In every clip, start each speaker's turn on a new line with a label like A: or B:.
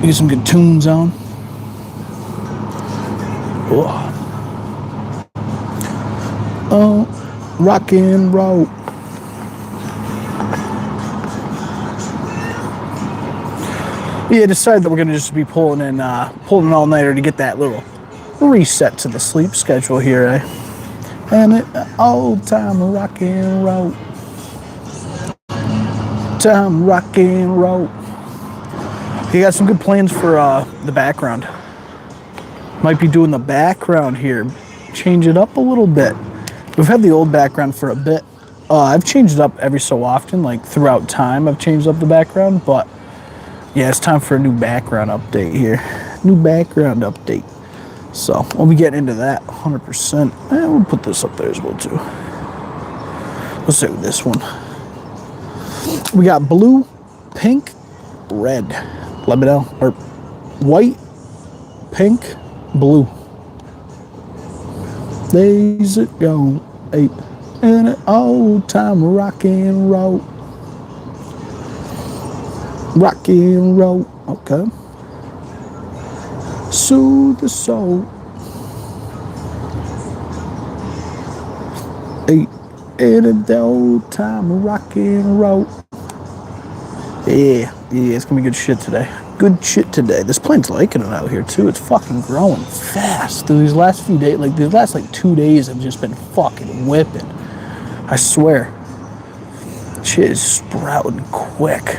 A: Get some good tunes on. Oh, rock and roll. Yeah, decided that we're gonna just be pulling an all-nighter to get that little reset to the sleep schedule here, eh? And it old time rock and roll. Time rock and roll. You got some good plans for the background. Might be doing the background here. Change it up a little bit. We've had the old background for a bit. I've changed it up every so often, like throughout time I've changed up the background, but yeah, it's time for a new background update here. New background update. So we'll be getting into that 100%. And we'll put this up there as well too. Let's do this one. We got blue, pink, red. Let me know. Or white, pink, blue. Days it go, 8 and an old time rock and roll. Rock and roll, okay. Soothe the soul. 8 and an old time rock and roll. Yeah, it's gonna be good shit today. Good shit today. This plant's liking it out here too. It's fucking growing fast. Through these last few days, like these last 2 days have just been fucking whipping. I swear. Shit is sprouting quick.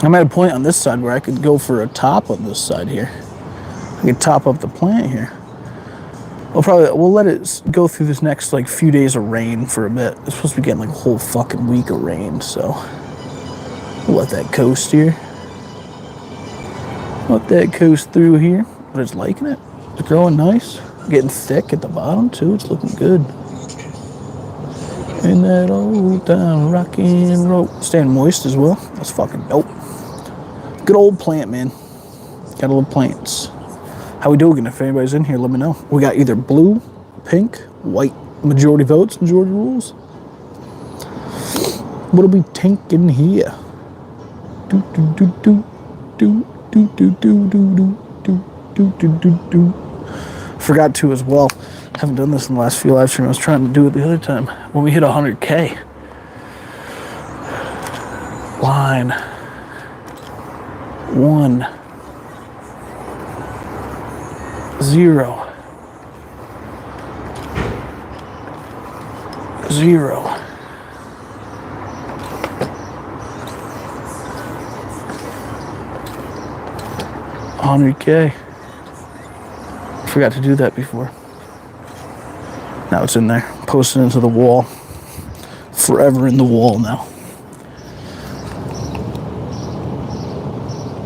A: I'm at a point on this side where I could go for a top on this side here. I could top up the plant here. We'll let it go through this next few days of rain for a bit. It's supposed to be getting a whole fucking week of rain, so we'll let that coast here. Let that coast through here. But it's liking it. It's growing nice. Getting thick at the bottom too. It's looking good. And that old time rock and roll. Staying moist as well. That's fucking dope. Good old plant, man. Gotta love plants. How we doing? If anybody's in here, let me know. We got either blue, pink, white. Majority votes, majority rules. What'll we tank in here? Do do do do do do do do do do do do do do. Forgot to as well. Haven't done this in the last few live streams. I was trying to do it the other time when we hit 100K. Line 1 0 0 100K. Forgot to do that before. Now it's in there. Posted into the wall. Forever in the wall now.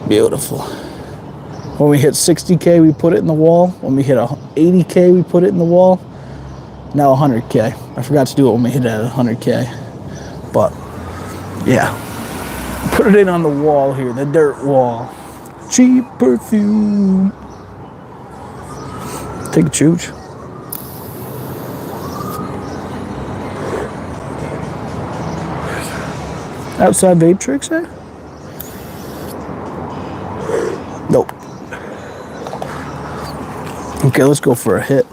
A: Beautiful. When we hit 60K, we put it in the wall. When we hit 80K, we put it in the wall. Now 100K. I forgot to do it when we hit at 100K. But, yeah. Put it in on the wall here, the dirt wall. Cheap perfume. Take a chooch. Outside vape tricks, eh? Nope. Okay, let's go for a hit.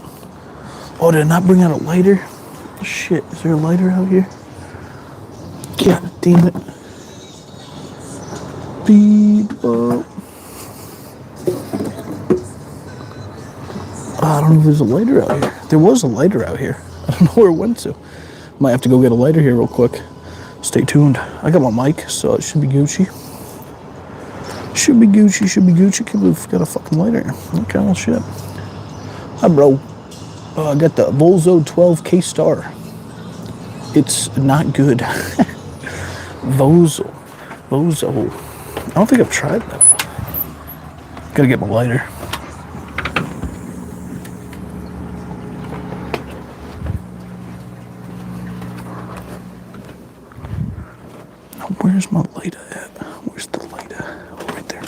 A: Oh, did I not bring out a lighter? Shit, is there a lighter out here? God damn it. Beep up. I don't know if there's a lighter out here. There was a lighter out here. I don't know where it went to. Might have to go get a lighter here real quick. Stay tuned. I got my mic, so it should be Gucci. Should be Gucci, should be Gucci. Can't believe we got a fucking lighter here. Okay, well, shit. Hi, bro. I got the Volzo 12K Star. It's not good. Volzo. I don't think I've tried that. Gotta get my lighter. Now, where's my lighter at? Where's the lighter? Oh, right there.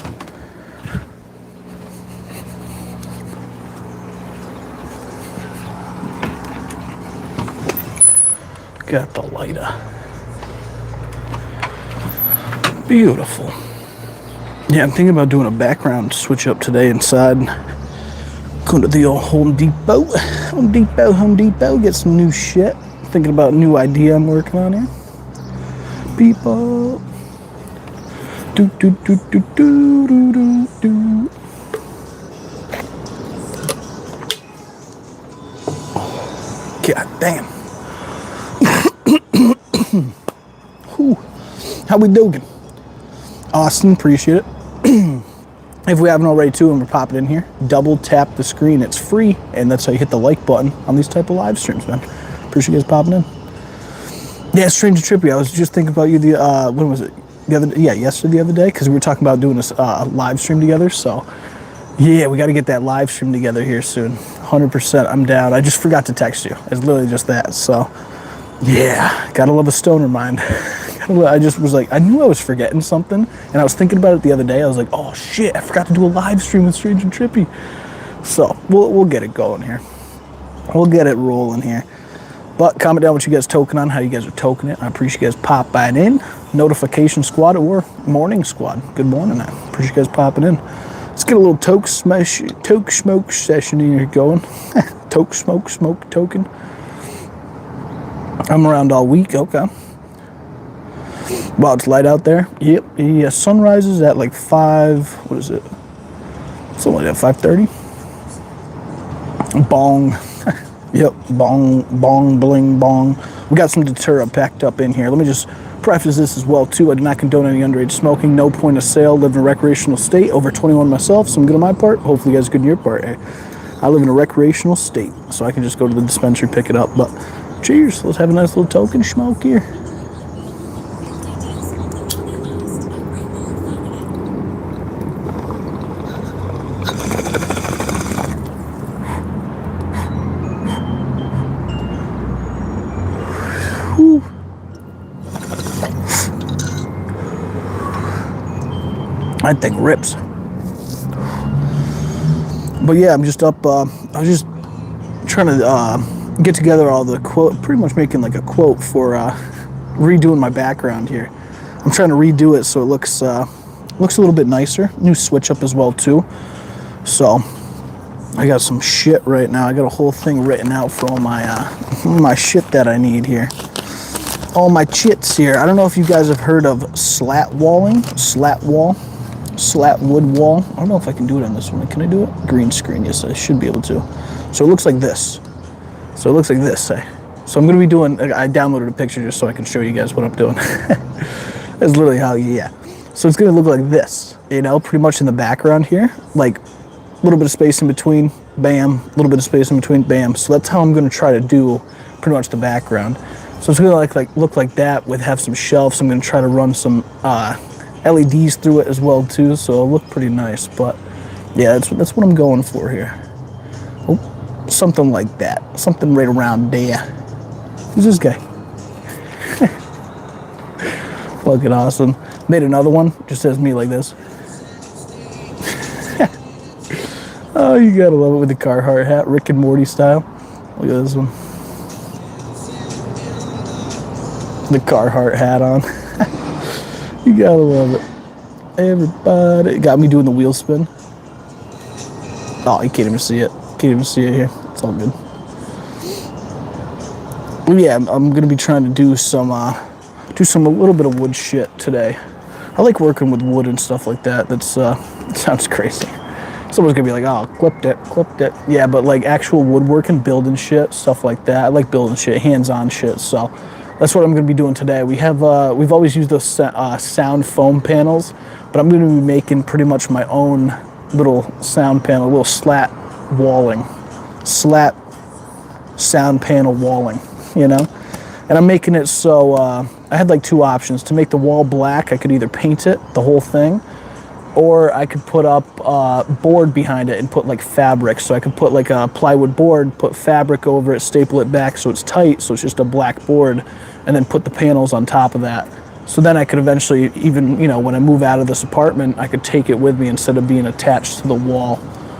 A: Got the lighter. Beautiful. Yeah, I'm thinking about doing a background switch up today inside. Going to the old Home Depot. Home Depot, get some new shit. Thinking about a new idea I'm working on here. People. Do do do do do do do do. God damn. Whew. How we doing? Austin, appreciate it. If we haven't already too, and we're popping in here, double tap the screen. It's free, and that's how you hit the like button on these type of live streams, man. Appreciate you guys popping in. Yeah, Strange and Trippy. I was just thinking about you when was it? Yesterday, the other day, because we were talking about doing this live stream together. So, yeah, we got to get that live stream together here soon. 100%, I'm down. I just forgot to text you. It's literally just that. So, yeah, gotta love a stoner mind. I just was like, I knew I was forgetting something, and I was thinking about it the other day. I was like, oh shit, I forgot to do a live stream with Strange and Trippy. So we'll get it going here. We'll get it rolling here. But comment down what you guys token on, how you guys are token it. I appreciate you guys popping in. Notification squad or morning squad. Good morning. I appreciate you guys popping in. Let's get a little toke smoke session here going. Toke smoke token. I'm around all week. Okay. Wow, it's light out there. Yep. Yeah, sunrise is at like 5. What is it? Something like that. 5:30. Bong. Yep. Bong, bling, bong. We got some Datura packed up in here. Let me just preface this as well too. I do not condone any underage smoking. No point of sale. Live in a recreational state. Over 21 myself, so I'm good on my part. Hopefully you guys are good on your part. I live in a recreational state, so I can just go to the dispensary, pick it up. But cheers. Let's have a nice little token smoke here. That thing rips. But yeah, I'm just up. I was just trying to get together all the quote, pretty much making like a quote for redoing my background here. I'm trying to redo it so it looks a little bit nicer. New switch up as well too. So I got some shit right now. I got a whole thing written out for all my shit that I need here. All my chits here. I don't know if you guys have heard of slat walling, slat wood wall. I don't know if I can do it on this one. Can I do it? Green screen. Yes, I should be able to. So it looks like this. So I'm going to be doing, I downloaded a picture just so I can show you guys what I'm doing. That's literally how, yeah. So it's going to look like this, pretty much in the background here. Like a little bit of space in between, bam. A little bit of space in between, bam. So that's how I'm going to try to do pretty much the background. So it's going to look like that have some shelves. I'm going to try to run some LEDs through it as well too, so it'll look pretty nice. But yeah, that's what I'm going for here. Oh, something like that, something right around there. Who's this guy? Fucking awesome. Made another one, just says me like this. Oh, you gotta love it with the Carhartt hat, Rick and Morty style. Look at this one. The Carhartt hat on. You gotta love it. Everybody got me doing the wheel spin. Oh, you can't even see it. Can't even see it here. It's all good. But yeah, I'm gonna be trying to do a little bit of wood shit today. I like working with wood and stuff like that. That's it sounds crazy. Someone's gonna be like, oh, clipped it. Yeah, but like actual woodworking, building shit, stuff like that. I like building shit, hands-on shit. So that's what I'm going to be doing today. We've always used those sound foam panels, but I'm going to be making pretty much my own little sound panel, little slat sound panel walling, And I'm making it so I had like two options. To make the wall black, I could either paint it, the whole thing, or I could put up board behind it and put like fabric. So I could put like a plywood board, put fabric over it, staple it back so it's tight, so it's just a black board, and then put the panels on top of that. So then I could eventually, even, when I move out of this apartment, I could take it with me instead of being attached to the wall.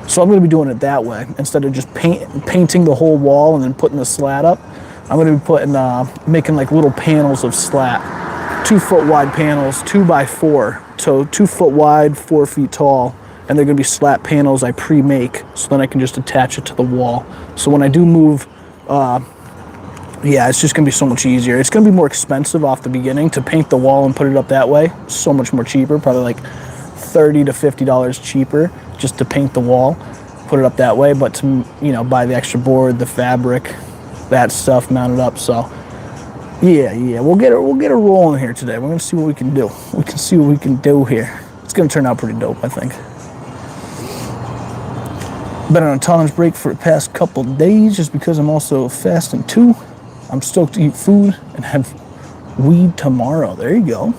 A: So I'm going to be doing it that way. Instead of just painting the whole wall and then putting the slat up, I'm going to be making like little panels of slat. 2-foot wide panels, 2x4. So 2 foot wide, 4 feet tall, and they're gonna be slat panels I pre-make, so then I can just attach it to the wall. So when I do move, yeah, it's just gonna be so much easier. It's gonna be more expensive off the beginning to paint the wall and put it up that way. So much more cheaper, probably like $30 to $50 cheaper just to paint the wall, put it up that way. But to, you know, buy the extra board, the fabric, that stuff, mount it up. So yeah, we'll get it rolling here today. We're gonna see what we can do. We can see what we can do here. It's gonna turn out pretty dope, I think. Been on a tolerance break for the past couple days just because I'm also fasting too. I'm stoked to eat food and have weed tomorrow. There you go.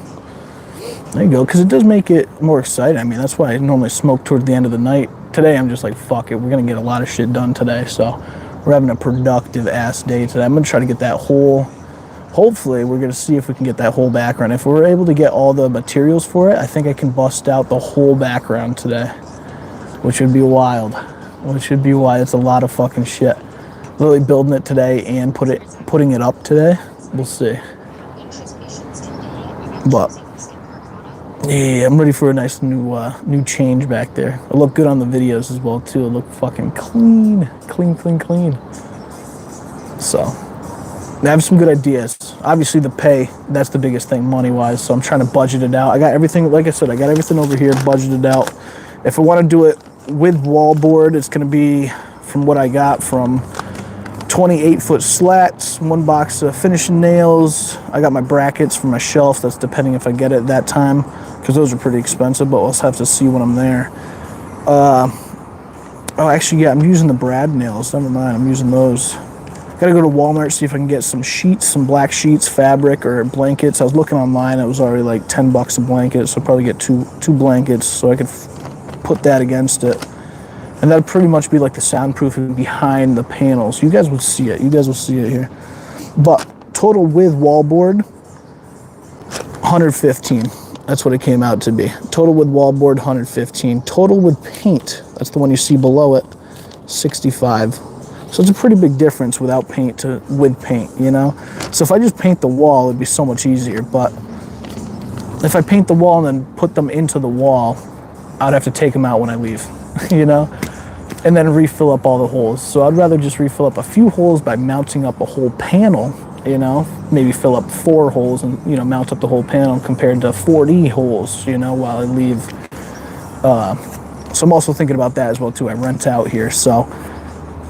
A: There you go, because it does make it more exciting. I mean, that's why I normally smoke toward the end of the night. Today, I'm just like, fuck it. We're going to get a lot of shit done today, so we're having a productive ass day today. I'm going to try to get that whole, hopefully, we're going to see if we can get that whole background. If we're able to get all the materials for it, I think I can bust out the whole background today, which would be wild. Which would be wild. It's a lot of fucking shit. Literally building it today and putting it up today. We'll see. But yeah, I'm ready for a nice new change back there. I look good on the videos as well too. I look fucking clean. So I have some good ideas. Obviously the pay, that's the biggest thing money wise. So I'm trying to budget it out. I got everything, like I said, I got everything over here budgeted out. If I want to do it with wallboard, it's going to be, from what I got, from 28-foot slats, 1 box of finishing nails. I got my brackets for my shelf. That's depending if I get it that time, because those are pretty expensive, but we'll have to see when I'm there. Oh, actually, yeah, I'm using the brad nails. Never mind, I'm using those. Gotta go to Walmart, see if I can get some sheets, some black sheets, fabric, or blankets. I was looking online, it was already like 10 bucks a blanket, so I'll probably get two blankets so I could put that against it. And that'd pretty much be like the soundproofing behind the panels. You guys would see it. You guys will see it here. But total with wallboard, 115. That's what it came out to be. Total with wallboard, 115. Total with paint, that's the one you see below it, 65. So it's a pretty big difference without paint to with paint, you know? So if I just paint the wall, it'd be so much easier. But if I paint the wall and then put them into the wall, I'd have to take them out when I leave, you know? And then refill up all the holes. So I'd rather just refill up a few holes by mounting up a whole panel, you know, maybe fill up 4 holes and, you know, mount up the whole panel compared to 40 holes, you know, while I leave. So I'm also thinking about that as well too. I rent out here, so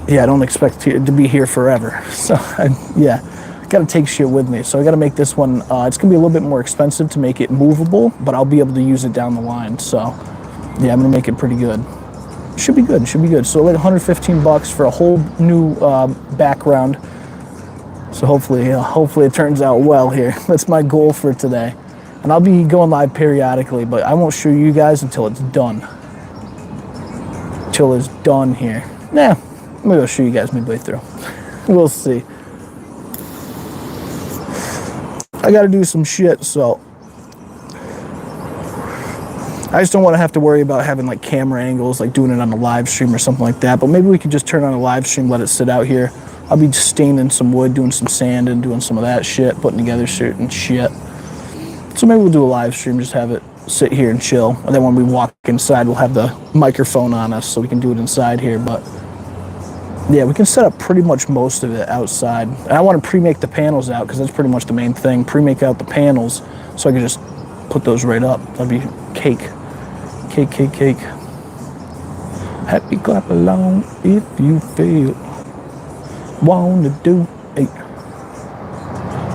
A: yeah, I don't expect to be here forever. So yeah, got to take shit with me. So I got to make this one, it's gonna be a little bit more expensive to make it movable, but I'll be able to use it down the line. So yeah, I'm gonna make it pretty good. Should be good, should be good. So like 115 bucks for a whole new background. So hopefully it turns out well here. That's my goal for today. And I'll be going live periodically, but I won't show you guys until it's done. Until it's done here. Nah, I'm gonna go show you guys midway through. We'll see. I gotta do some shit, so I just don't want to have to worry about having like camera angles, like doing it on a live stream or something like that. But maybe we could just turn on a live stream, let it sit out here. I'll be staining some wood, doing some sand and doing some of that shit, putting together certain shit. So maybe we'll do a live stream, just have it sit here and chill. And then when we walk inside, we'll have the microphone on us so we can do it inside here. But yeah, we can set up pretty much most of it outside. And I want to pre-make the panels out because that's pretty much the main thing. Pre-make out the panels so I can just put those right up. That'd be cake. Cake. Happy clap along if you feel wanna do it.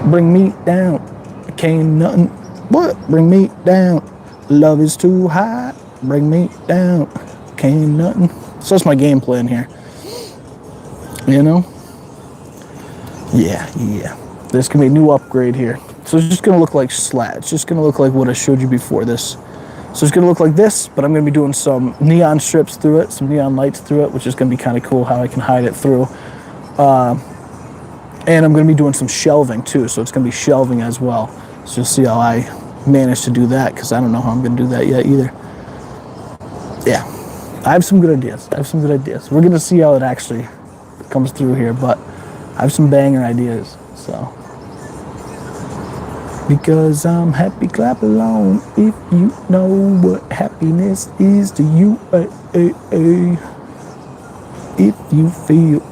A: Bring me down, can't nothing. What? Bring me down. Love is too high. Bring me down, can't nothing. So that's my game plan here. You know? Yeah. This can be a new upgrade here. So it's just gonna look like slat. It's just gonna look like what I showed you before this. So it's gonna look like this, but I'm gonna be doing some neon strips through it, some neon lights through it, which is gonna be kind of cool how I can hide it through. And I'm gonna be doing some shelving too, so it's gonna be shelving as well. So you'll see how I managed to do that, because I don't know how I'm gonna do that yet either. Yeah, I have some good ideas. We're gonna see how it actually comes through here, but I have some banger ideas, so. Because I'm happy, clap along if you know what happiness is to you. If you feel.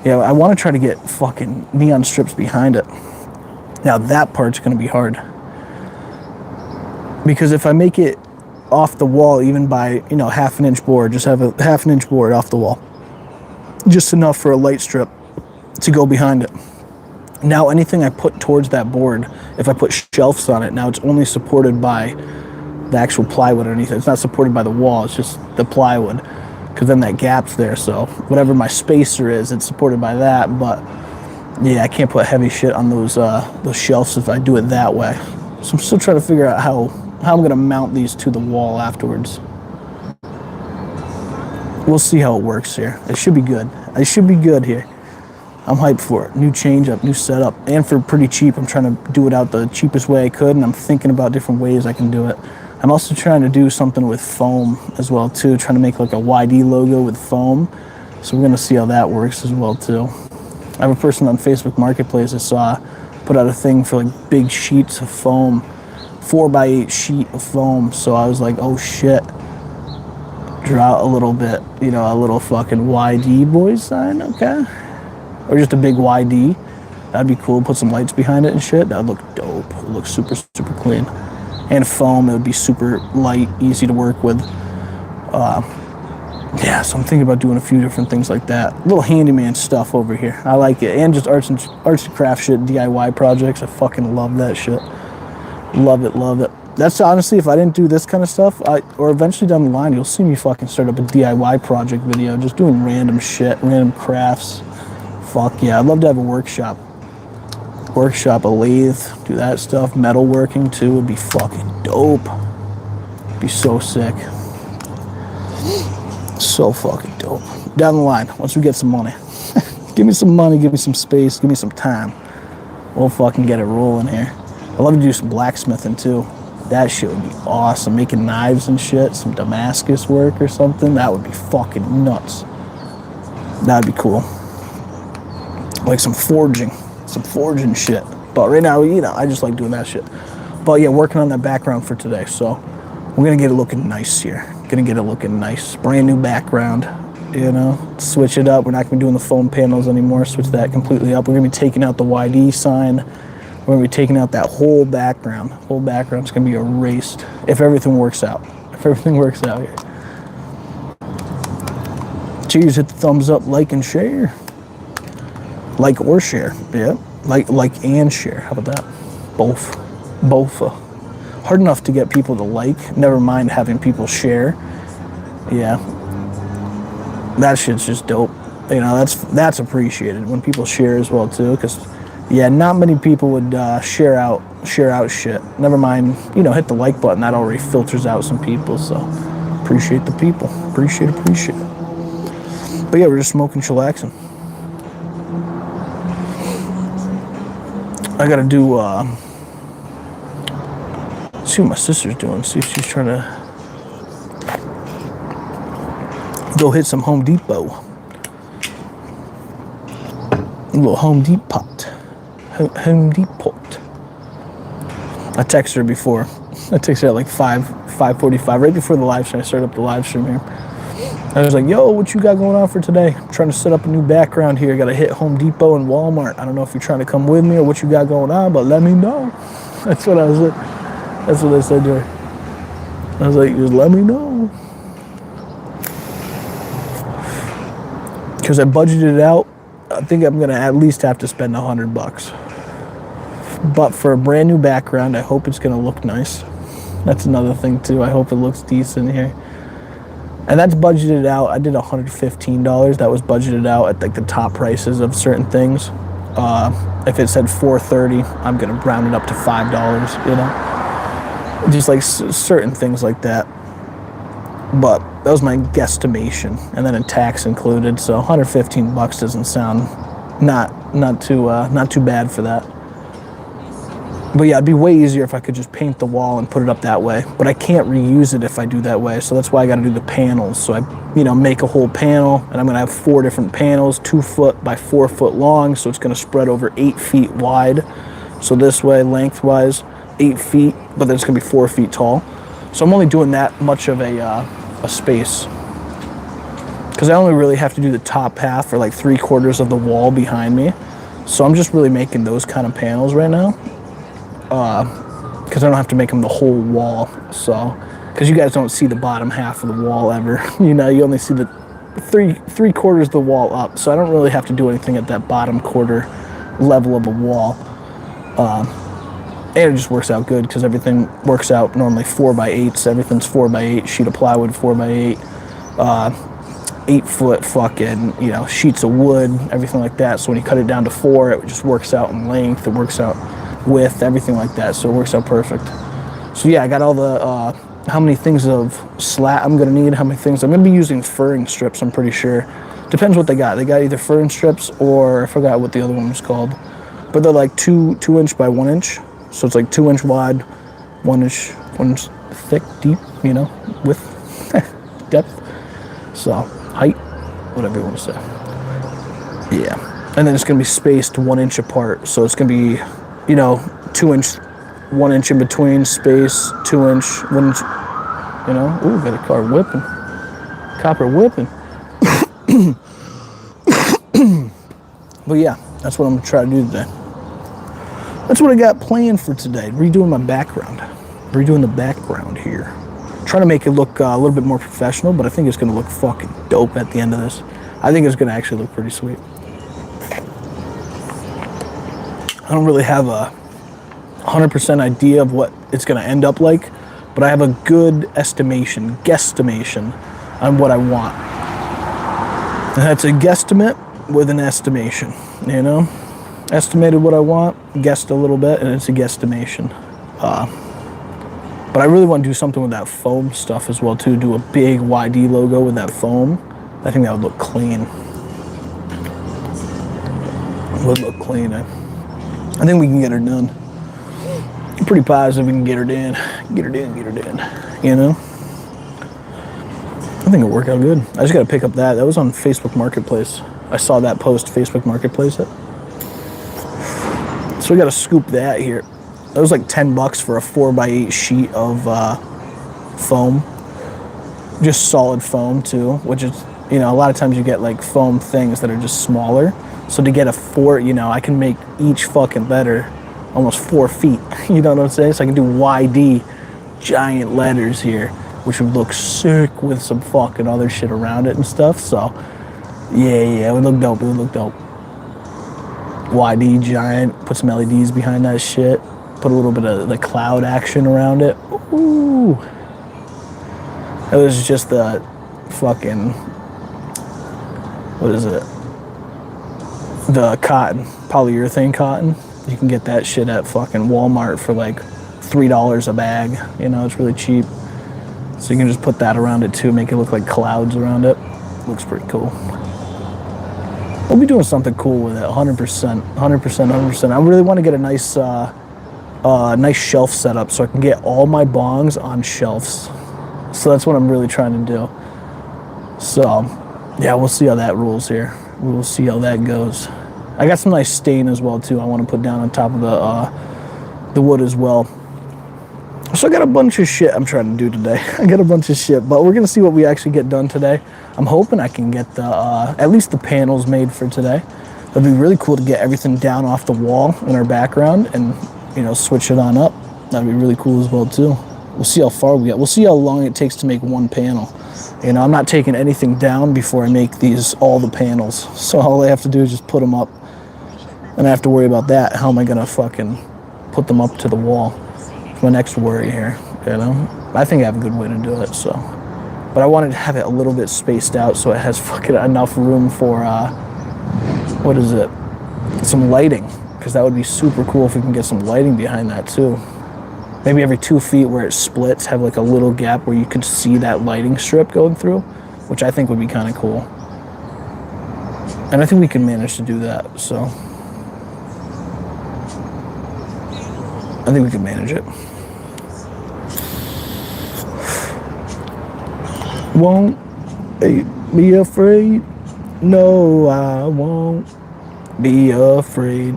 A: Yeah, I want to try to get fucking neon strips behind it. Now that part's going to be hard. Because if I make it off the wall, even by, half an inch board, just have a half an inch board off the wall. Just enough for a light strip to go behind it. Now anything I put towards that board, if I put shelves on it, now it's only supported by the actual plywood underneath it. It's not supported by the wall, it's just the plywood. Because then that gap's there, so whatever my spacer is, it's supported by that. But yeah, I can't put heavy shit on those shelves if I do it that way. So I'm still trying to figure out how I'm gonna mount these to the wall afterwards. We'll see how it works here. It should be good. It should be good here. I'm hyped for it. New change up, new setup, and for pretty cheap. I'm trying to do it out the cheapest way I could, and I'm thinking about different ways I can do it. I'm also trying to do something with foam as well too, trying to make like a YD logo with foam. So we're gonna see how that works as well too. I have a person on Facebook Marketplace I saw put out a thing for like big sheets of foam, 4x8 sheet of foam. So I was like, oh shit, draw a little bit, a little fucking YD boys sign, okay? Or just a big YD. That'd be cool. Put some lights behind it and shit. That'd look dope. It would look super, super clean. And foam, it would be super light, easy to work with. Yeah, so I'm thinking about doing a few different things like that. Little handyman stuff over here. I like it. And just arts and craft shit, DIY projects. I fucking love that shit. Love it, love it. That's honestly, if I didn't do this kind of stuff, or eventually down the line, you'll see me fucking start up a DIY project video, just doing random shit, random crafts. Fuck yeah, I'd love to have a workshop. A lathe, do that stuff. Metalworking too would be fucking dope. Be so sick. So fucking dope. Down the line, once we get some money. Give me some money, give me some space, give me some time. We'll fucking get it rolling here. I'd love to do some blacksmithing too. That shit would be awesome. Making knives and shit, some Damascus work or something. That would be fucking nuts. That'd be cool. Like some forging shit. But right now, I just like doing that shit. But yeah, working on that background for today. So we're gonna get it looking nice here. Brand new background, switch it up. We're not gonna be doing the foam panels anymore. Switch that completely up. We're gonna be taking out the YD sign. We're gonna be taking out that whole background. Whole background's gonna be erased if everything works out. Here. Cheers, hit the thumbs up, like and share. Like or share, yeah. Like and share. How about that? Both. Hard enough to get people to like. Never mind having people share. Yeah. That shit's just dope. That's appreciated when people share as well too. Because yeah, not many people would share out shit. Never mind, hit the like button. That already filters out some people. So appreciate the people. Appreciate. But yeah, we're just smoking, chillaxing. I gotta do, see what my sister's doing, see if she's trying to go hit some Home Depot. A little Home Depot. I texted her before. I texted her at like 5:45, right before the live stream. I started up the live stream here. I was like, yo, what you got going on for today? I'm trying to set up a new background here. I gotta hit Home Depot and Walmart. I don't know if you're trying to come with me or what you got going on, but let me know. That's what I was like. That's what I said to her. I was like, just let me know. Because I budgeted it out. I think I'm gonna at least have to spend $100. But for a brand new background, I hope it's gonna look nice. That's another thing too. I hope it looks decent here. And that's budgeted out. I did $115. That was budgeted out at like the top prices of certain things. If it said $430, I'm gonna round it up to $5. Just like certain things like that. But that was my guesstimation, and then a tax included. So $115 doesn't sound not too bad for that. But yeah, it'd be way easier if I could just paint the wall and put it up that way. But I can't reuse it if I do that way. So that's why I got to do the panels. So I, make a whole panel, and I'm going to have 4 different panels, 2 foot by 4 foot long. So it's going to spread over 8 feet wide. So this way, lengthwise, 8 feet, but then it's gonna be 4 feet tall. So I'm only doing that much of a space. Because I only really have to do the top half or like 3/4 of the wall behind me. So I'm just really making those kind of panels right now. Because I don't have to make them the whole wall. So, because you guys don't see the bottom half of the wall ever. You know, you only see the three-quarters of the wall up. So I don't really have to do anything at that bottom quarter level of a wall. And it just works out good because everything works out normally 4x8s. Everything's 4x8, sheet of plywood 4x8, 8-foot fucking, you know, sheets of wood, everything like that. So when you cut it down to 4, it just works out in length, it works out width, everything like that. So it works out perfect. So yeah, I got all the, how many things of slat I'm gonna need, how many things. I'm gonna be using furring strips, I'm pretty sure. Depends what they got. They got either furring strips or I forgot what the other one was called. But they're like 2 inch by 1 inch. So it's like 2 inch wide, 1 inch thick, deep, you know, width, depth. So height, whatever you want to say. Yeah. And then it's going to be spaced 1 inch apart. So it's going to be, you know, 2 inch, 1 inch in between, space, 2 inch, 1 inch, you know. Ooh, got a car whipping. Copper whipping. But yeah, that's what I'm going to try to do today. That's what I got planned for today. Redoing my background. Redoing the background here. Trying to make it look a little bit more professional, but I think it's going to look fucking dope at the end of this. I think it's going to actually look pretty sweet. I don't really have a 100% idea of what it's going to end up like, but I have a good guesstimation on what I want. And that's a guesstimate with an estimation, you know? Estimated what I want, guessed a little bit, and it's a guesstimation. But I really want to do something with that foam stuff as well too. Do a big YD logo with that foam. I think that would look clean. It would look clean. I think we can get her done. I'm pretty positive we can get her done. Get her done. You know? I think it'll work out good. I just got to pick up that. That was on Facebook Marketplace. I saw that post, Facebook Marketplace. So we got to scoop that here. That was like $10 for a 4x8 sheet of foam. Just solid foam too, which is, you know, a lot of times you get like foam things that are just smaller. So to get a 4, you know, I can make each fucking letter almost 4 feet. You know what I'm saying? So I can do YD giant letters here, which would look sick with some fucking other shit around it and stuff. So yeah, it would look dope. It would look dope. YD giant, put some LEDs behind that shit, put a little bit of the cloud action around it. Ooh. It was just the fucking, what is it? The cotton, polyurethane cotton. You can get that shit at fucking Walmart for like $3 a bag. You know, it's really cheap. So you can just put that around it too, make it look like clouds around it. Looks pretty cool. We'll be doing something cool with it, 100%. I really want to get a nice shelf set up so I can get all my bongs on shelves. So that's what I'm really trying to do. So, yeah, we'll see how that rolls here. We'll see how that goes. I got some nice stain as well, too, I want to put down on top of the wood as well. So I got a bunch of shit I'm trying to do today. I got a bunch of shit, but we're going to see what we actually get done today. I'm hoping I can get the at least the panels made for today. It'd be really cool to get everything down off the wall in our background and, you know, switch it on up. That'd be really cool as well, too. We'll see how far we get. We'll see how long it takes to make one panel. You know, I'm not taking anything down before I make all the panels. So all I have to do is just put them up. And I have to worry about that. How am I going to fucking put them up to the wall? It's my next worry here, you know? I think I have a good way to do it, so. But I wanted to have it a little bit spaced out so it has fucking enough room for, what is it? Some lighting. Because that would be super cool if we can get some lighting behind that too. Maybe every 2 feet where it splits, have like a little gap where you could see that lighting strip going through, which I think would be kind of cool. And I think we can manage to do that, so. I think we can manage it. Won't be afraid. No, I won't be afraid.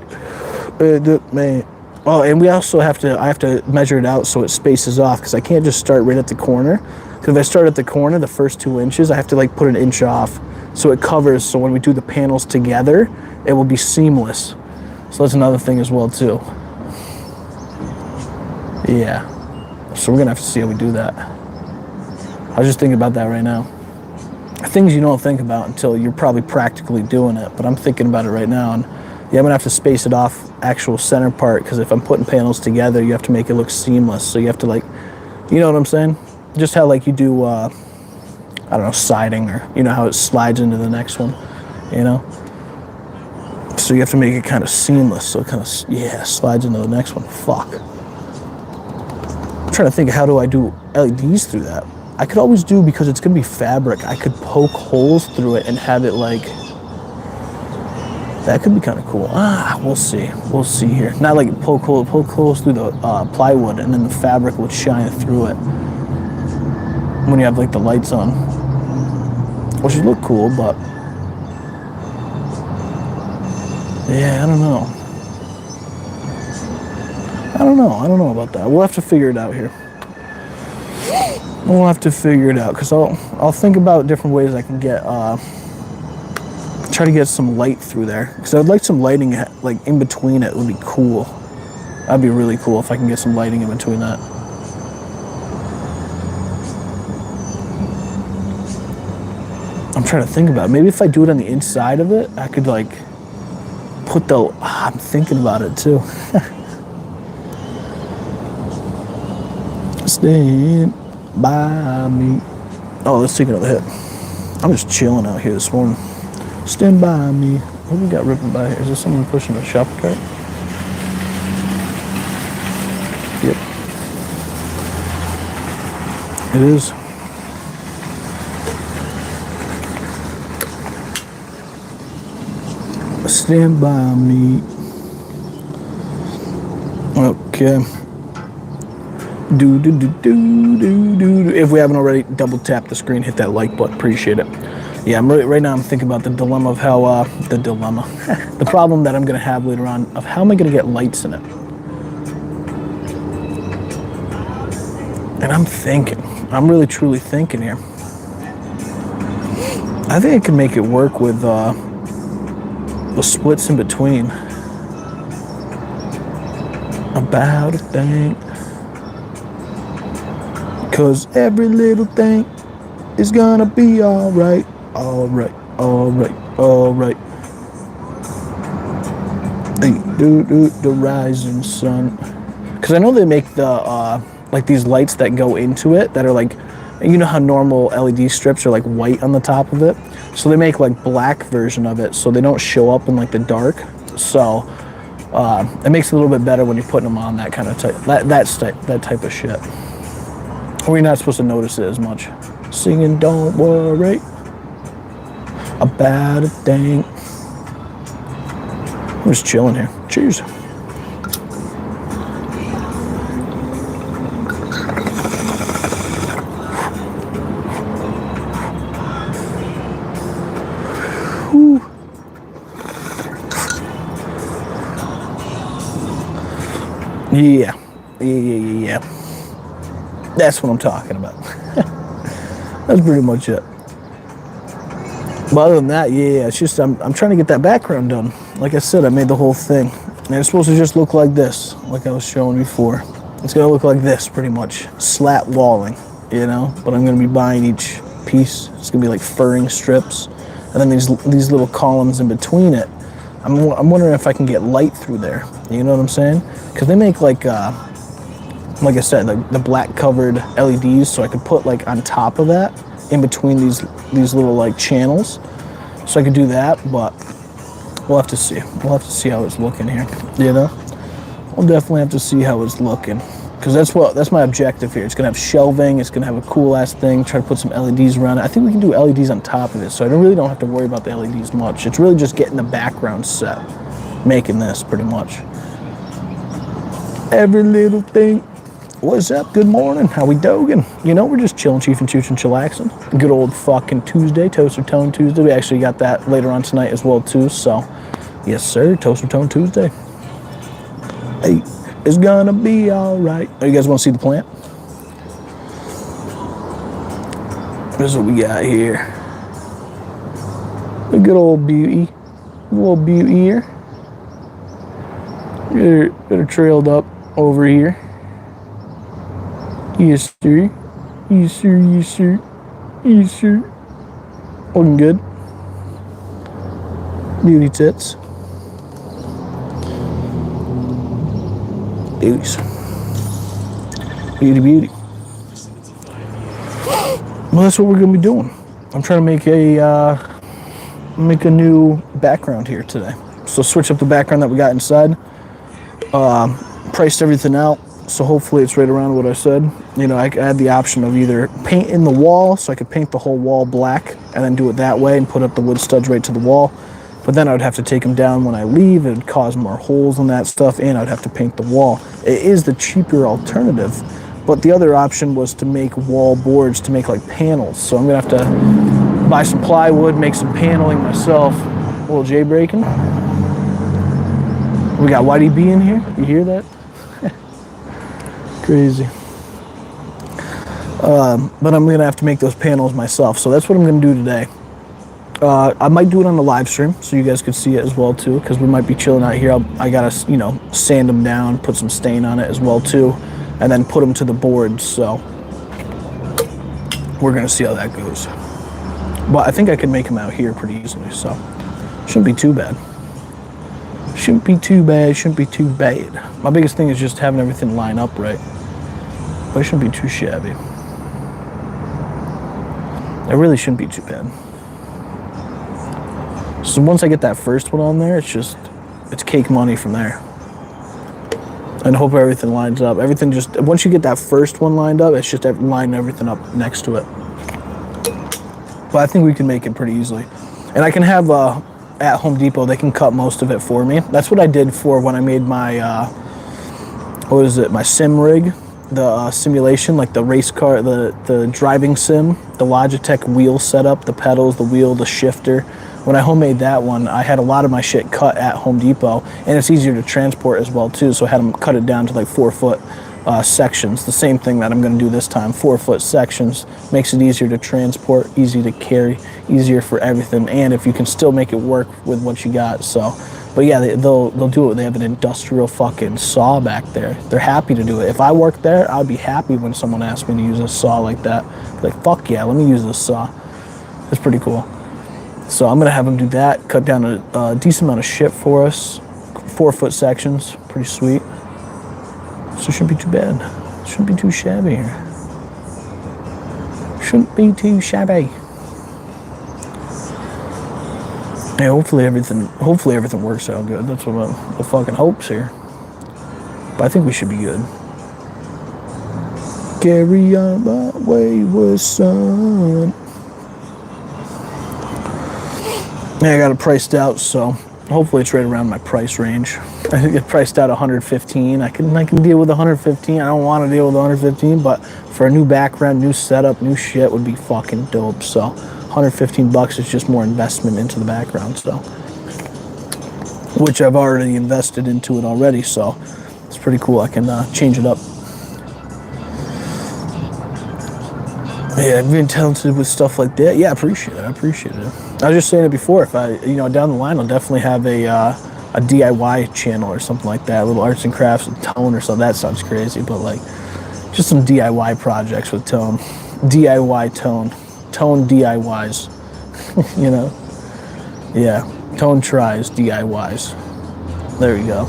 A: Man, Oh, and we also have to, I have to measure it out so it spaces off, because I can't just start right at the corner. Because if I start at the corner, the first 2 inches, I have to like put an inch off so it covers, so when we do the panels together, it will be seamless. So that's another thing as well too. Yeah. So we're gonna have to see how we do that. I was just thinking about that right now. Things you don't think about until you're probably practically doing it, but I'm thinking about it right now, and yeah, I'm gonna have to space it off actual center part, because if I'm putting panels together, you have to make it look seamless. So you have to, like, you know what I'm saying? Just how like you do, I don't know, siding, or you know how it slides into the next one, you know? So you have to make it kind of seamless, so it kind of, yeah, slides into the next one. Fuck. I'm trying to think, how do I do LEDs through that? I could always do, because it's gonna be fabric, I could poke holes through it and have it like, that could be kind of cool. We'll see. We'll see here. Not like poke holes through the plywood, and then the fabric would shine through it when you have like the lights on, which would look cool, but yeah, I don't know. I don't know about that. We'll have to figure it out here. We'll have to figure it out, because I'll think about different ways I can get try to get some light through there, because I'd like some lighting like in between. It would be cool. That'd be really cool if I can get some lighting in between that. I'm trying to think about it. Maybe if I do it on the inside of it, I could like put the, I'm thinking about it too. Stand by me. Oh, let's take another hit. I'm just chilling out here this morning. Stand by me. What do we got ripping by here? Is there someone pushing a shopping cart? Yep. It is. Stand by me. Okay. If we haven't already, double tap the screen, hit that like button. Appreciate it. Yeah, right now I'm thinking about the dilemma of how, the problem that I'm going to have later on of how am I going to get lights in it. And I'm thinking, I'm really truly thinking here. I think I can make it work with the splits in between. About a thing. Cause every little thing is gonna be alright. Alright, alright, alright. Hey, the rising sun. Cause I know they make the like these lights that go into it that are like, you know how normal LED strips are like white on the top of it? So they make like black version of it so they don't show up in like the dark. So it makes it a little bit better when you're putting them on that kind of type, that type of shit. Or you're not supposed to notice it as much. Singing don't worry about a thing. I'm just chilling here. Cheers. Whew. Yeah. That's what I'm talking about. That's pretty much it. But other than that, yeah, it's just I'm trying to get that background done. Like I said, I made the whole thing. And it's supposed to just look like this, like I was showing before. It's gonna look like this, pretty much. Slat walling, you know? But I'm gonna be buying each piece. It's gonna be like furring strips. And then these little columns in between it. I'm wondering if I can get light through there. You know what I'm saying? Because they make like I said, the black covered LEDs, so I could put like on top of that, in between these little like channels. So I could do that, but we'll have to see. We'll have to see how it's looking here, you know? We'll definitely have to see how it's looking. Because that's my objective here. It's gonna have shelving, it's gonna have a cool ass thing, try to put some LEDs around it. I think we can do LEDs on top of it, so I really don't have to worry about the LEDs much. It's really just getting the background set, making this pretty much. Every little thing. What's up? Good morning. How we doing? You know, we're just chilling, chief and chooching, chillaxing. Good old fucking Tuesday, Toaster Tone Tuesday. We actually got that later on tonight as well too. So, yes sir, Toaster Tone Tuesday. Hey, It's gonna be all right. Oh, you guys want to see the plant? This is what we got here. A good old beauty. A little beauty here. Get her trailed up over here. Yes, sir. Yes, sir. Yes, sir. Yes, sir. Looking good. Beauty tits. Beauties. Beauty. Well, that's what we're gonna be doing. I'm trying to make a new background here today. So switch up the background that we got inside. Priced everything out, so hopefully it's right around what I said. You know, I had the option of either painting the wall, so I could paint the whole wall black and then do it that way and put up the wood studs right to the wall. But then I would have to take them down when I leave. It would cause more holes and that stuff, and I'd have to paint the wall. It is the cheaper alternative, but the other option was to make wall boards to make like panels. So I'm gonna have to buy some plywood, make some paneling myself. A little J breaking. We got YDB in here. You hear that? Crazy. But I'm gonna have to make those panels myself. So that's what I'm gonna do today. I might do it on the live stream so you guys could see it as well too, because we might be chilling out here. I gotta, sand them down, put some stain on it as well too, and then put them to the boards. So we're gonna see how that goes. But I think I can make them out here pretty easily, so shouldn't be too bad. Shouldn't be too bad. My biggest thing is just having everything line up right. But it shouldn't be too shabby. It really shouldn't be too bad. So once I get that first one on there, it's cake money from there. And hope everything lines up. Once you get that first one lined up, it's just lining everything up next to it. But I think we can make it pretty easily. And I can have, at Home Depot, they can cut most of it for me. That's what I did for when I made my, my sim rig, the simulation, like the race car, the driving sim, the Logitech wheel setup, the pedals, the wheel, the shifter. When I homemade that one, I had a lot of my shit cut at Home Depot, and it's easier to transport as well too, so I had them cut it down to like 4-foot sections. The same thing that I'm going to do this time, 4-foot sections. Makes it easier to transport, easy to carry, easier for everything, and if you can still make it work with what you got. So, but yeah, they'll do it. They have an industrial fucking saw back there. They're happy to do it. If I worked there, I'd be happy when someone asked me to use a saw like that. Like, fuck yeah, let me use this saw. It's pretty cool. So I'm gonna have them do that, cut down a decent amount of shit for us. 4-foot sections, pretty sweet. So it shouldn't be too bad. Shouldn't be too shabby here. Shouldn't be too shabby. Yeah, hopefully everything works out good. That's what the fucking hopes here. But I think we should be good. Carry on my wayward son. Yeah, I got it priced out, so hopefully it's right around my price range. I think it priced out 115. I can deal with 115. I don't want to deal with 115, but for a new background, new setup, new shit would be fucking dope. So 115 bucks is just more investment into the background, so which I've already invested into it already, so it's pretty cool. I can change it up. Yeah, being talented with stuff like that. Yeah, I appreciate it. I was just saying it before. If I, down the line, I'll definitely have a DIY channel or something like that. A little arts and crafts with Tone or something. That sounds crazy, but like just some DIY projects with Tone. DIY Tone. Tone DIYs. Yeah. Tone tries DIYs. There you go.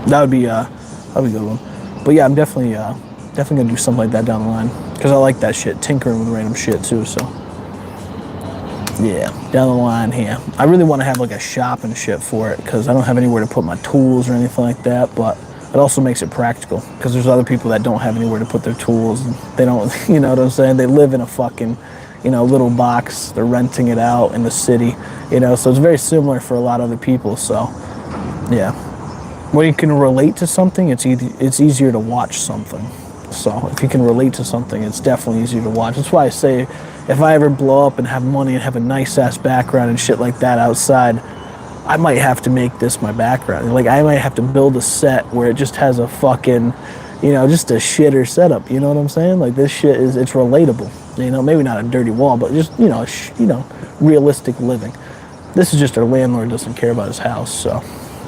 A: That would be a good one. But yeah, I'm definitely gonna do something like that down the line, because I like that shit, tinkering with random shit too. So yeah, down the line here, I really want to have like a shop and shit for it, because I don't have anywhere to put my tools or anything like that. But it also makes it practical, because there's other people that don't have anywhere to put their tools, and they don't, you know what I'm saying, they live in a fucking little box, they're renting it out in the city, so it's very similar for a lot of other people. So yeah, when you can relate to something, it's easier to watch something. So if you can relate to something, it's definitely easier to watch. That's why I say, if I ever blow up and have money and have a nice ass background and shit like that outside, I might have to make this my background. Like, I might have to build a set where it just has a fucking, you know, just a shitter setup. You know what I'm saying? Like, this shit is, it's relatable. You know, maybe not a dirty wall, but just, you know, realistic living. This is just our landlord doesn't care about his house, so.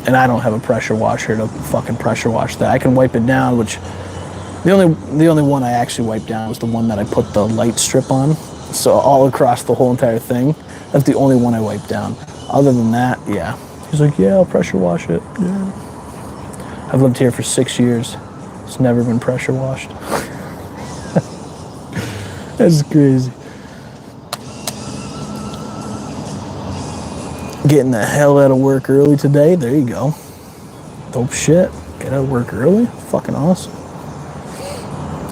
A: And I don't have a pressure washer to fucking pressure wash that. I can wipe it down, which the only one I actually wiped down was the one that I put the light strip on. So all across the whole entire thing. That's the only one I wiped down. Other than that, yeah. He's like, yeah, I'll pressure wash it. Yeah. I've lived here for 6 years. It's never been pressure washed. That's crazy. Getting the hell out of work early today. There you go. Dope shit. Get out of work early. Fucking awesome.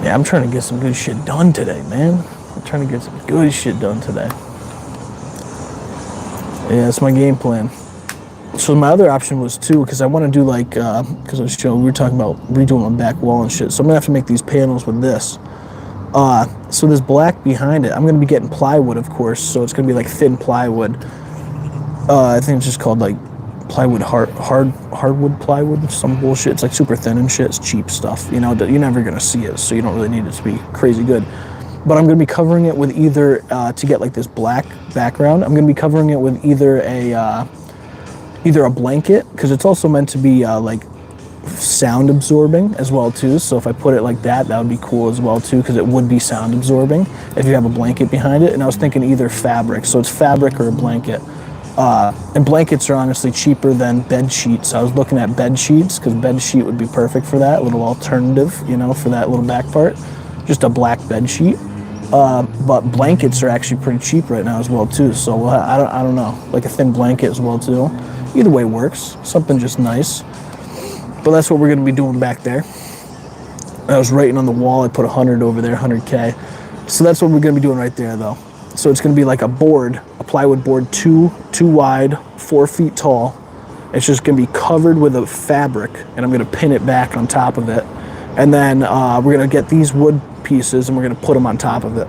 A: Yeah, I'm trying to get some good shit done today, man. I'm trying to get some good shit done today. Yeah, that's my game plan. So my other option was too, because I want to do like, because I was showing, we were talking about redoing my back wall and shit. So I'm gonna have to make these panels with this. So this black behind it, I'm gonna be getting plywood, of course. So it's gonna be like thin plywood. I think it's just called like plywood, hardwood plywood, some bullshit. It's like super thin and shit. It's cheap stuff. You know, you're never gonna see it, so you don't really need it to be crazy good. But I'm gonna be covering it with either to get like this black background. I'm gonna be covering it with either a blanket, because it's also meant to be like sound absorbing as well too. So if I put it like that, that would be cool as well too, because it would be sound absorbing if you have a blanket behind it. And I was thinking either fabric, so it's fabric or a blanket. And blankets are honestly cheaper than bed sheets. I was looking at bed sheets because bed sheet would be perfect for that little alternative, you know, for that little back part. Just a black bed sheet. But blankets are actually pretty cheap right now as well too. So I don't know, like a thin blanket as well too. Either way works. Something just nice. But that's what we're gonna be doing back there. I was writing on the wall. I put 100 over there, 100K. So that's what we're gonna be doing right there though. So it's going to be like a board, a plywood board, two wide, 4 feet tall. It's just going to be covered with a fabric, and I'm going to pin it back on top of it. And then we're going to get these wood pieces, and we're going to put them on top of it.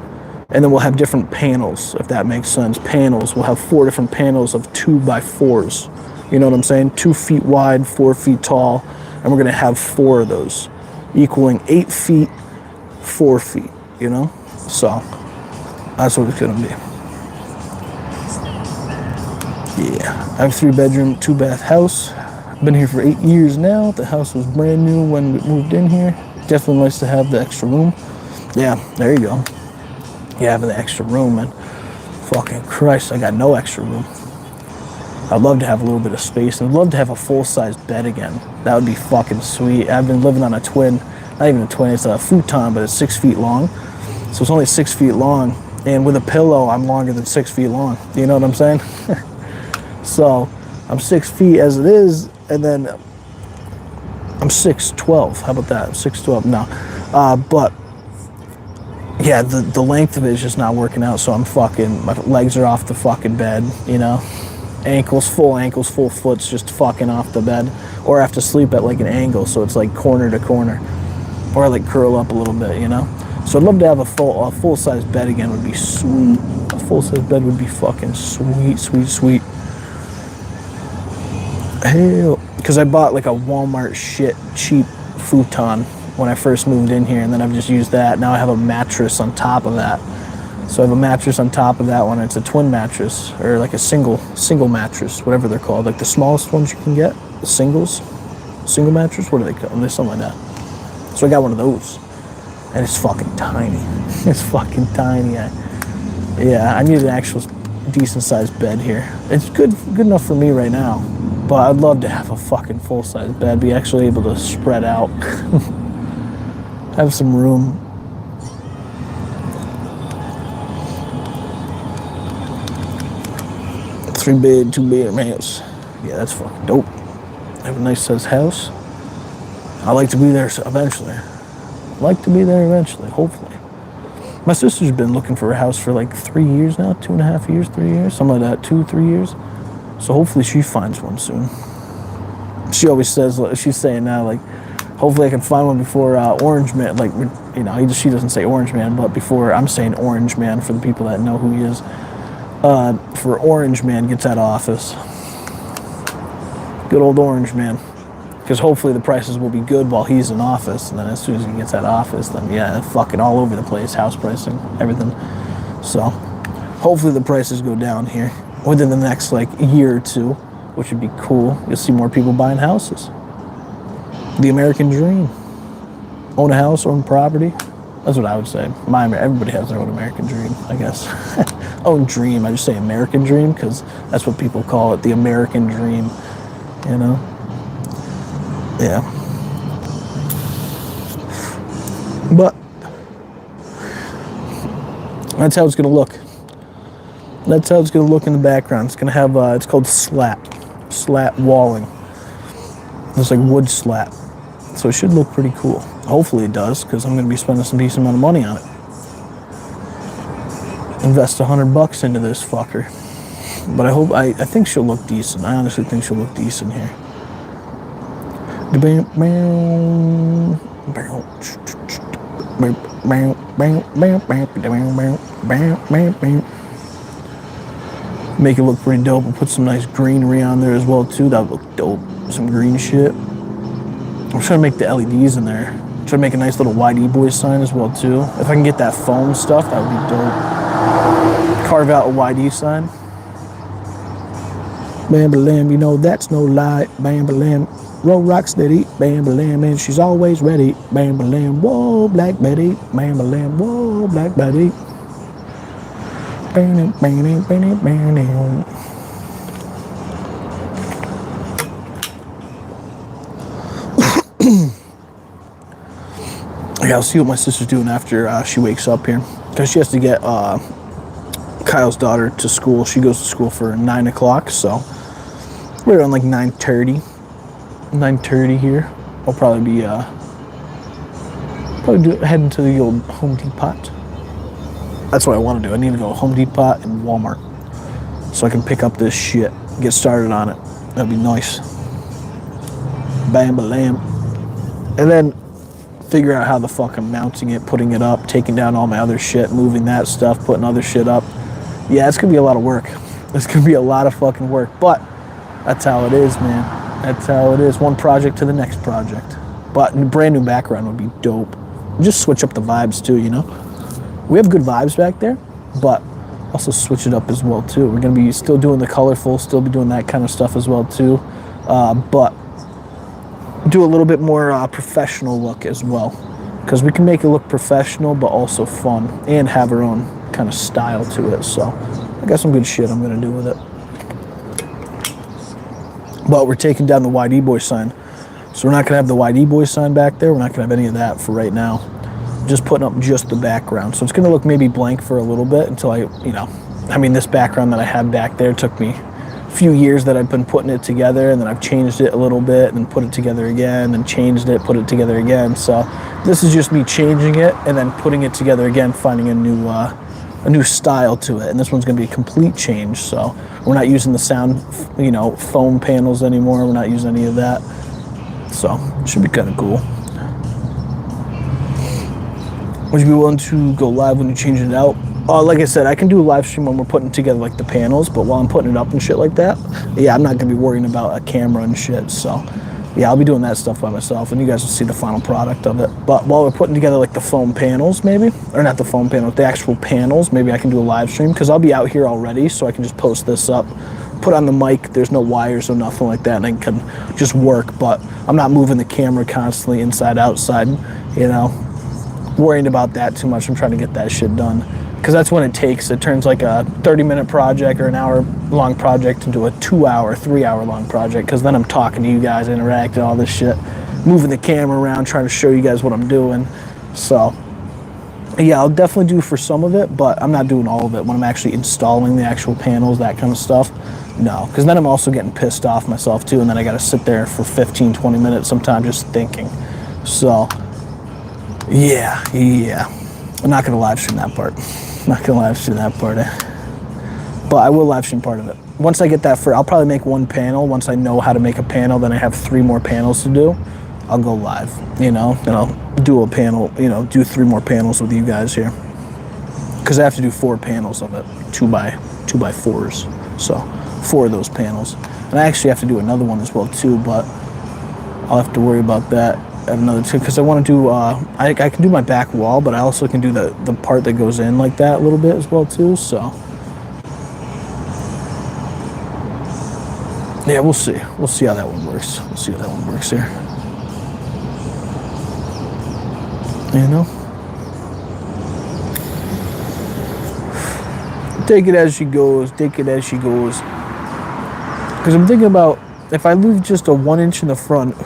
A: And then we'll have different panels, if that makes sense. Panels. We'll have 4 different panels of 2x4s. You know what I'm saying? 2 feet wide, 4 feet tall, and we're going to have 4 of those, equaling 8 feet, 4 feet. You know, so. That's what it's gonna be. Yeah, I have a 3-bedroom, 2-bath house. I've been here for 8 years now. The house was brand new when we moved in here. Definitely nice to have the extra room. Yeah, there you go. Yeah, having the extra room, man. Fucking Christ, I got no extra room. I'd love to have a little bit of space, and I'd love to have a full-size bed again. That would be fucking sweet. I've been living on a twin, not even a twin, it's a futon, but it's 6 feet long. So it's only 6 feet long. And with a pillow, I'm longer than 6 feet long. You know what I'm saying? So I'm 6 feet as it is, and then I'm 6'12". How about that? 6'12". No, but yeah, the length of it is just not working out. So my legs are off the fucking bed. You know, full ankles, full foot's just fucking off the bed, or I have to sleep at like an angle, so it's like corner to corner, or I like curl up a little bit. You know. So I'd love to have a full-size bed again. Would be sweet. A full-size bed would be fucking sweet, sweet, sweet. Hell, because I bought like a Walmart cheap futon when I first moved in here, and then I've just used that. Now I have a mattress on top of that. So I have a mattress on top of that one. It's a twin mattress, or like a single mattress, whatever they're called, like the smallest ones you can get, the single mattress. What are they called? There's something like that. So I got one of those. And it's fucking tiny. It's fucking tiny. I need an actual decent sized bed here. It's good enough for me right now. But I'd love to have a fucking full size bed. Be actually able to spread out. Have some room. Three bed, 2 bedroom house. Yeah, that's fucking dope. Have a nice sized house. I'd like to be there eventually. Hopefully. My sister's been looking for a house for like 3 years now, 2.5 years, 3 years, something like that, 2-3 years. So hopefully she finds one soon. She always says, she's saying now, like, hopefully I can find one before Orange Man, like, you know, she doesn't say Orange Man, but before, I'm saying Orange Man for the people that know who he is, for Orange Man gets out of office. Good old Orange Man. Because hopefully the prices will be good while he's in office, and then as soon as he gets out of office, then yeah, fucking all over the place, house pricing, everything. So hopefully the prices go down here within the next like year or two, which would be cool. You'll see more people buying houses. The American dream. Own a house, own property. That's what I would say. Everybody has their own American dream, I guess. Own dream. I just say American dream because that's what people call it, the American dream. You know? Yeah. But that's how it's going to look. That's how it's going to look in the background. It's going to have, it's called slat walling. It's like wood slat. So it should look pretty cool. Hopefully it does, because I'm going to be spending some decent amount of money on it. Invest $100 into this fucker. But I think she'll look decent. I honestly think she'll look decent here. Make it look pretty dope. We'll put some nice greenery on there as well too. That would look dope. Some green shit. I'm trying to make the LEDs in there. Try to make a nice little YD Boys sign as well too. If I can get that foam stuff, that would be dope. Carve out a YD sign. Bam-ba-lam, you know that's no lie. Bam-ba-lam, roll rock steady. Bam-ba-lam, and she's always ready. Bam-ba-lam, whoa, Black Betty. Bam-ba-lam, whoa, Black Betty. Bam, bam, bam, bam, bam. Yeah, I'll see what my sister's doing after she wakes up here, because she has to get Kyle's daughter to school. She goes to school for 9 o'clock, so we're around like 9:30 here. I'll probably be heading to the old Home Depot. That's what I want to do. I need to go to Home Depot and Walmart so I can pick up this shit, get started on it. That'd be nice. Bam-ba-lam. And then figure out how the fuck I'm mounting it, putting it up, taking down all my other shit, moving that stuff, putting other shit up. Yeah, it's gonna be a lot of work. It's gonna be a lot of fucking work, but that's how it is, man. That's how it is. One project to the next project. But a brand new background would be dope. Just switch up the vibes too, you know? We have good vibes back there, but also switch it up as well too. We're gonna be still doing the colorful, still be doing that kind of stuff as well too, but do a little bit more professional look as well, because we can make it look professional but also fun and have our own kind of style to it. So I got some good shit I'm gonna do with it. But we're taking down the YD Boy sign, so we're not gonna have the YD Boy sign back there. We're not gonna have any of that for right now. Just putting up just the background, so it's gonna look maybe blank for a little bit until I mean this background that I had back there took me few years that I've been putting it together, and then I've changed it a little bit and then put it together again and changed it, put it together again. So this is just me changing it and then putting it together again, finding a new style to it. And this one's going to be a complete change. So we're not using the sound, foam panels anymore. We're not using any of that. So it should be kind of cool. Would you be willing to go live when you change it out? Like I said, I can do a live stream when we're putting together like the panels, but while I'm putting it up and shit like that, yeah, I'm not gonna be worrying about a camera and shit. So yeah, I'll be doing that stuff by myself, and you guys will see the final product of it. But while we're putting together like the foam panels, maybe, or not the foam panels, the actual panels, maybe I can do a live stream, because I'll be out here already, so I can just post this up, put on the mic. There's no wires or nothing like that, and I can just work. But I'm not moving the camera constantly inside, outside, worrying about that too much. I'm trying to get that shit done, because that's when it takes. It turns like a 30-minute project or an hour-long project into a 2-hour, 3-hour-long project, because then I'm talking to you guys, interacting, all this shit, moving the camera around, trying to show you guys what I'm doing. So yeah, I'll definitely do for some of it, but I'm not doing all of it when I'm actually installing the actual panels, that kind of stuff. No, because then I'm also getting pissed off myself too, and then I got to sit there for 15, 20 minutes sometimes just thinking. So yeah. I'm not going to live stream that part. But I will live stream part of it. Once I get that I'll probably make one panel. Once I know how to make a panel, then I have 3 more panels to do. I'll go live, and I'll do a panel, do 3 more panels with you guys here. Because I have to do 4 panels of it, 2x4s. So 4 of those panels. And I actually have to do another one as well too, but I'll have to worry about that at another time, because I want to do, I can do my back wall, but I also can do the part that goes in like that a little bit as well too, so. Yeah, we'll see. We'll see how that one works. We'll see how that one works here. You know? Take it as she goes, take it as she goes. Because I'm thinking about, if I leave just a 1 inch in the front,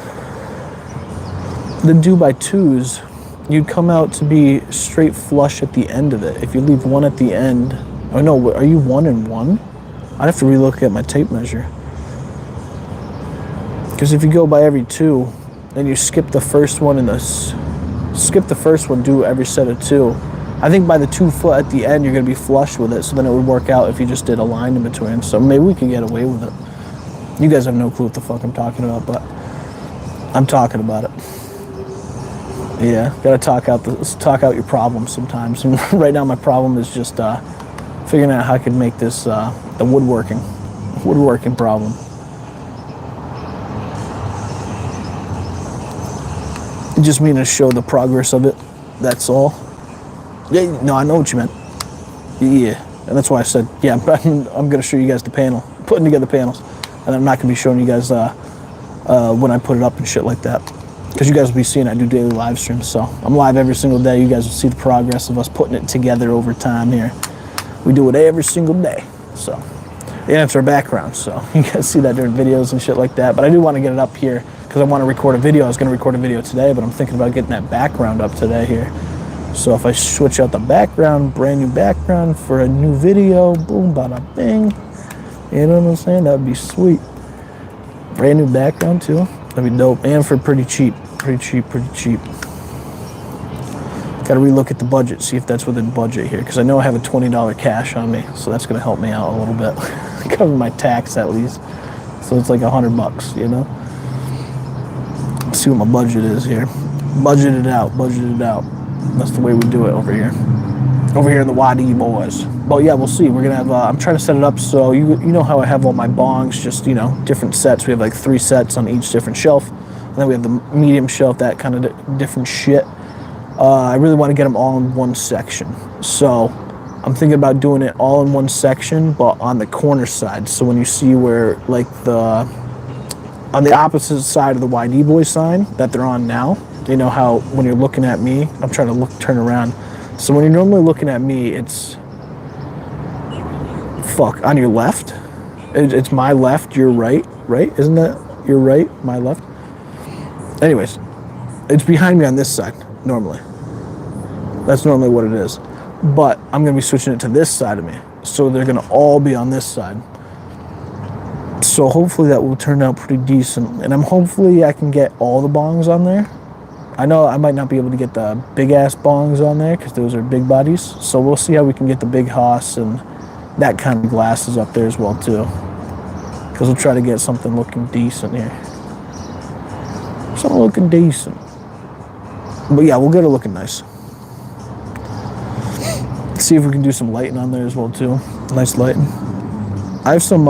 A: the 2x2s, you'd come out to be straight flush at the end of it. If you leave 1 at the end, oh no, are you 1 and 1? I'd have to relook at my tape measure. Because if you go by every 2, then you skip the first one and skip the first one, do every set of 2. I think by the 2 foot at the end, you're gonna be flush with it, so then it would work out if you just did a line in between. So maybe we can get away with it. You guys have no clue what the fuck I'm talking about, but I'm talking about it. Yeah, gotta talk out your problems sometimes. And right now, my problem is just figuring out how I can make this the woodworking problem. Just mean to show the progress of it. That's all. Yeah, no, I know what you meant. Yeah, and that's why I said, yeah, I'm gonna show you guys the panel, putting together panels, and I'm not gonna be showing you guys when I put it up and shit like that, because you guys will be seeing I do daily live streams, so I'm live every single day. You guys will see the progress of us putting it together over time here. We do it every single day, so. And it's our background, so you guys see that during videos and shit like that, but I do want to get it up here, because I want to record a video. I was going to record a video today, but I'm thinking about getting that background up today here. So if I switch out the background, brand new background for a new video, boom, bada bing. You know what I'm saying? That'd be sweet. Brand new background too. That'd be dope. And for pretty cheap. Pretty cheap. Gotta relook at the budget, see if that's within budget here, because I know I have a $20 cash on me, so that's gonna help me out a little bit. Cover my tax at least. So it's like $100, you know? Let's see what my budget is here. Budget it out. That's the way we do it over here. Over here in the YD boys. But yeah, we'll see. We're gonna have, I'm trying to set it up so you know how I have all my bongs, just, you know, different sets. We have like 3 sets on each different shelf. And then we have the medium shelf, that kind of different shit. I really want to get them all in one section. So I'm thinking about doing it all in one section, but on the corner side. So when you see where, like, on the opposite side of the YD boy sign that they're on now, you know how when you're looking at me, I'm trying to turn around. So when you're normally looking at me, it's on your left. It's my left, your right, right? Isn't that your right, my left? Anyways, it's behind me on this side normally. That's normally what it is. But I'm gonna be switching it to this side of me. So they're gonna all be on this side. So hopefully that will turn out pretty decent. And hopefully I can get all the bongs on there. I know I might not be able to get the big ass bongs on there because those are big bodies. So we'll see how we can get the big Haas and that kind of glasses up there as well too. Because we'll try to get something looking decent here. Something looking decent. But yeah, we'll get it looking nice. See if we can do some lighting on there as well too. Nice lighting. I have some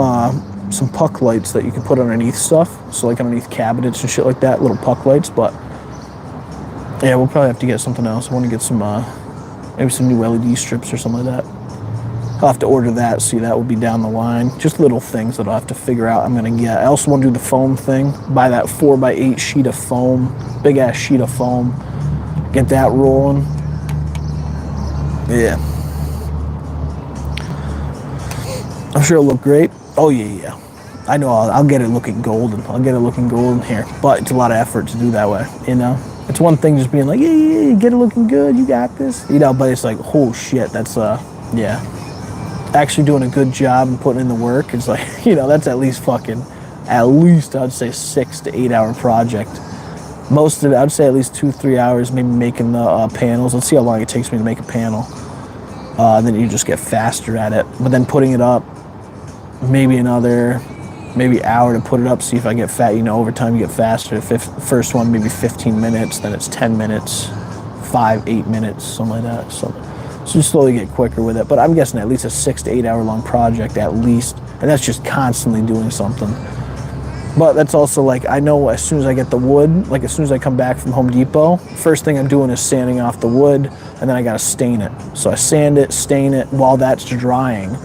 A: puck lights that you can put underneath stuff. So like underneath cabinets and shit like that, little puck lights. But yeah, we'll probably have to get something else. I want to get some, maybe some new LED strips or something like that. I'll have to order that. See, that will be down the line. Just little things that I'll have to figure out I'm going to get. I also want to do the foam thing. Buy that 4x8 sheet of foam. Big ass sheet of foam. Get that rolling. Yeah. I'm sure it'll look great. Oh, yeah. I know I'll get it looking golden. I'll get it looking golden here. But it's a lot of effort to do that way, you know? It's one thing just being like, yeah, get it looking good. You got this. You know, but it's like, oh, shit. That's, yeah. Actually doing a good job and putting in the work. It's like, you know, that's at least I'd say 6 to 8 hour project. Most of it, I'd say at least 2-3 hours, maybe making the panels. Let's see how long it takes me to make a panel. Then you just get faster at it. But then putting it up, maybe hour to put it up, see if I get fat. You know, over time you get faster. First one, maybe 15 minutes, then it's 10 minutes, 8 minutes, something like that. So you slowly get quicker with it. But I'm guessing at least a 6 to 8 hour long project, at least. and that's just constantly doing something. But that's also like, I know as soon as I get the wood, like as soon as I come back from Home Depot, first thing I'm doing is sanding off the wood, and then I gotta stain it. So I sand it, stain it. While that's drying,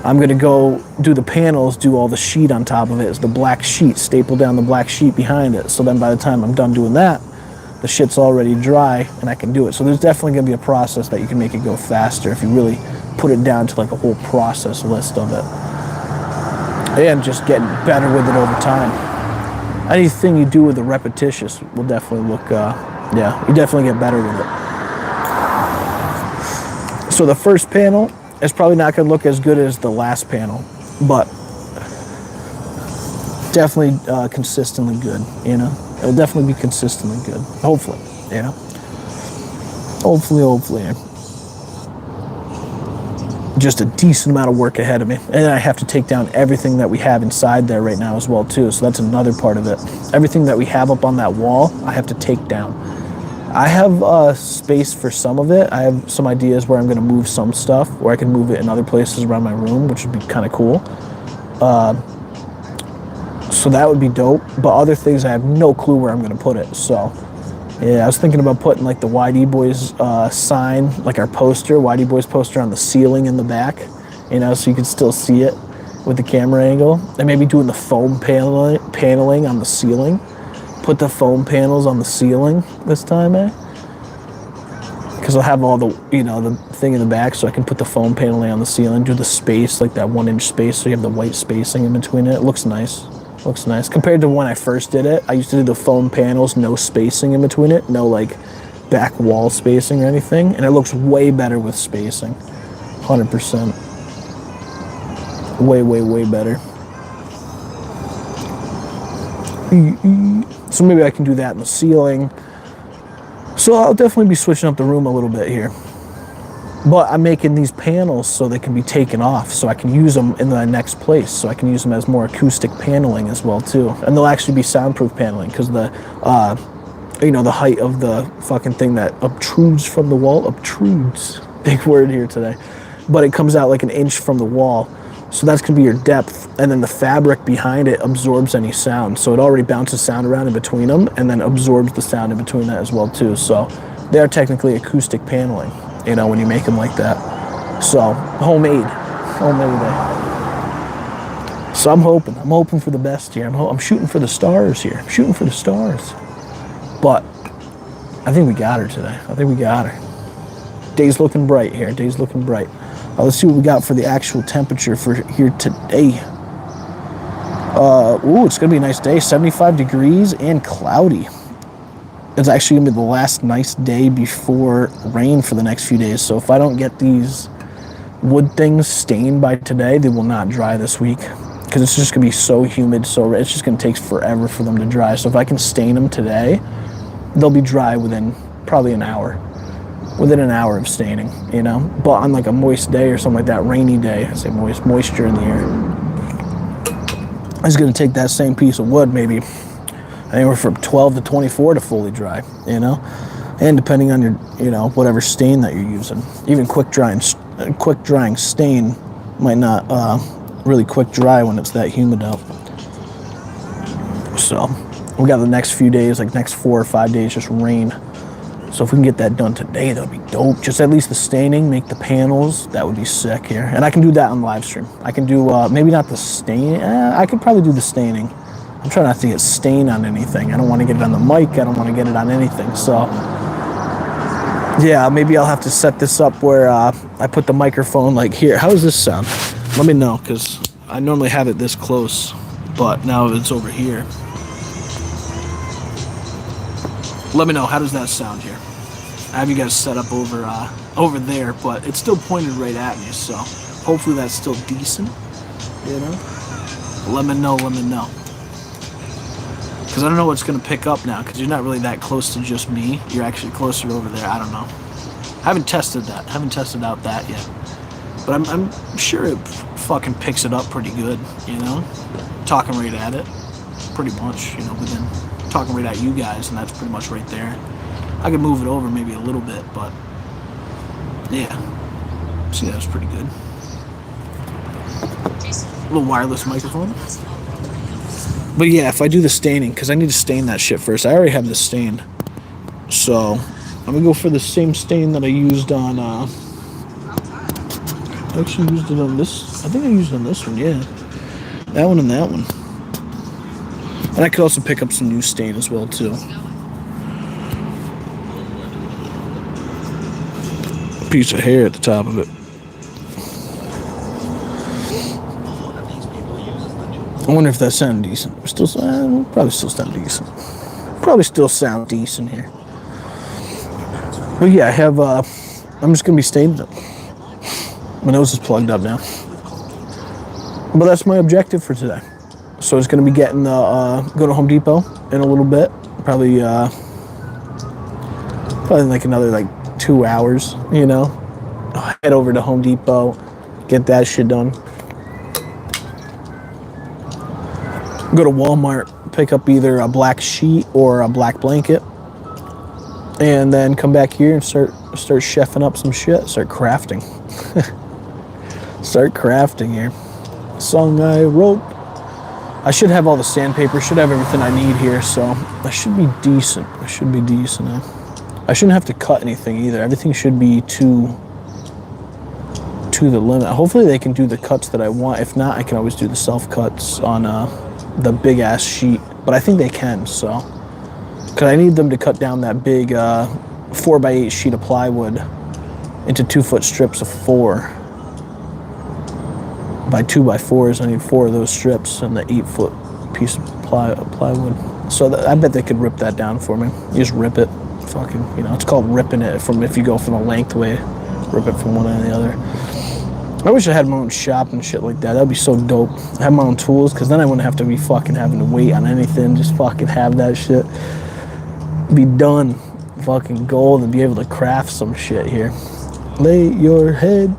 A: I'm gonna go do the panels, do all the sheet on top of it. It's the black sheet, staple down the black sheet behind it. So then by the time I'm done doing that, the shit's already dry and I can do it. So there's definitely gonna be a process that you can make it go faster if you really put it down to like a whole process list of it. And just getting better with it over time. Anything you do with the repetitious will definitely look, yeah, you definitely get better with it. So the first panel is probably not going to look as good as the last panel, but definitely consistently good, you know? It'll definitely be consistently good, hopefully, you know? Hopefully. Just a decent amount of work ahead of me, and I have to take down everything that we have inside there right now as well too, so that's another part of it. Everything that we have up on that wall I have to take down. I have space for some of it. I have some ideas where I'm going to move some stuff, or I can move it in other places around my room, which would be kind of cool. So that would be dope, but other things I have no clue where I'm going to put it. So yeah, I was thinking about putting like the YD Boys sign, like our poster, YD Boys poster on the ceiling in the back, you know, so you can still see it with the camera angle. And maybe doing the foam paneling on the ceiling. Put the foam panels on the ceiling this time, eh? Because I'll have all the, you know, the thing in the back, so I can put the foam paneling on the ceiling, do the space, like that 1 inch space, so you have the white spacing in between it. It looks nice. Looks nice. Compared to when I first did it, I used to do the foam panels, no spacing in between it, no like back wall spacing or anything, and it looks way better with spacing. 100%. Way better. So maybe I can do that in the ceiling. So I'll definitely be switching up the room a little bit here. But I'm making these panels so they can be taken off, so I can use them in the next place, so I can use them as more acoustic paneling as well too. And they'll actually be soundproof paneling, because the, you know, the height of the fucking thing that obtrudes from the wall, obtrudes, big word here today, but it comes out like 1 inch from the wall. So that's gonna be your depth, and then the fabric behind it absorbs any sound. So it already bounces sound around in between them, and then absorbs the sound in between that as well too. So they are technically acoustic paneling, you know, when you make them like that. So homemade. So I'm hoping for the best here. I'm shooting for the stars here. I'm shooting for the stars. But I think we got her today. I think we got her. Day's looking bright here. Day's looking bright. Let's see what we got for the actual temperature for here today. Ooh, it's gonna be a nice day. 75 degrees and cloudy. It's actually gonna be the last nice day before rain for the next few days. So if I don't get these wood things stained by today, they will not dry this week, because it's just gonna be so humid. So it's just gonna take forever for them to dry. So if I can stain them today, they'll be dry within probably an hour. Within an hour of staining, you know. But on like a moist day or something like that, rainy day, I say moisture in the air, it's gonna take that same piece of wood maybe anywhere from 12 to 24 to fully dry, you know. And depending on your, you know, whatever stain that you're using, even quick drying stain might not really quick dry when it's that humid out. So we got the next few days, like next 4 or 5 days, just rain. So if we can get that done today, that would be dope. Just at least the staining, make the panels, that would be sick here. And I can do that on live stream. I can do, maybe not the stain, I could probably do the staining. I'm trying not to get stain on anything. I don't want to get it on the mic, I don't want to get it on anything. So yeah, maybe I'll have to set this up where I put the microphone like here. How does this sound? Let me know, because I normally have it this close, but now it's over here. Let me know, how does that sound here? I have you guys set up over there, but it's still pointed right at me, so hopefully that's still decent, you know? Let me know. Because I don't know what's going to pick up now, because you're not really that close to just me. You're actually closer over there, I don't know. I haven't tested that, haven't tested out that yet. But I'm sure it fucking picks it up pretty good, you know? Talking right at it, pretty much, you know, within... talking right at you guys, and that's pretty much right there. I could move it over maybe a little bit, but yeah. See, that was pretty good. little wireless microphone. But yeah, if I do the staining, because I need to stain that shit first. I already have the stain. So, I'm going to go for the same stain that I used on, I actually used it on this. I think I used it on this one, yeah. That one and that one. And I could also pick up some new stain as well, too. A piece of hair at the top of it. I wonder if that sounded decent. Probably still sound decent. Probably still sound decent here. But yeah, I have, I'm just going to be staining it. My nose is plugged up now. But that's my objective for today. So it's going to be getting, go to Home Depot in a little bit. Probably like another 2 hours, you know. I'll head over to Home Depot, get that shit done. Go to Walmart, pick up either a black sheet or a black blanket, and then come back here and start chefing up some shit. Start crafting. Start crafting here. Song I wrote. I should have all the sandpaper. Should have everything I need here, so I should be decent. I should be decent. I shouldn't have to cut anything either. Everything should be to the limit. Hopefully they can do the cuts that I want. If not, I can always do the self cuts on the big ass sheet, but I think they can, so because I need them to cut down that big 4x8 sheet of plywood into 2-foot strips of 4 by 2x4s. I need 4 of those strips and the 8-foot piece of plywood, so I bet they could rip that down for me. You just rip it, fucking, you know, it's called ripping it from, if you go from the length way, rip it from one end to the other. I wish I had my own shop and shit like that. That'd be so dope. I have my own tools, because then I wouldn't have to be fucking having to wait on anything. Just fucking have that shit be done. Fucking gold, and be able to craft some shit here. Lay your head.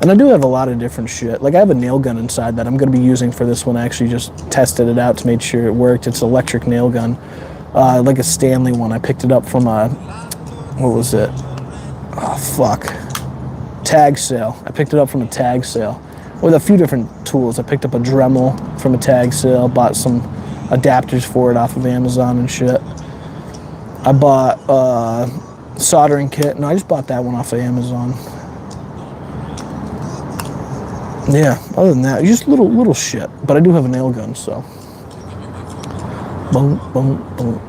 A: And I do have a lot of different shit. Like, I have a nail gun inside that I'm going to be using for this one. I actually just tested it out to make sure it worked. It's an electric nail gun. Like a Stanley one. I picked it up from a... What was it? Oh, fuck. Tag sale. I picked it up from a tag sale with a few different tools. I picked up a Dremel from a tag sale, bought some adapters for it off of Amazon and shit. I bought a soldering kit. No, I just bought that one off of Amazon. Yeah, other than that, just little shit. But I do have a nail gun, so. Boom, boom, boom.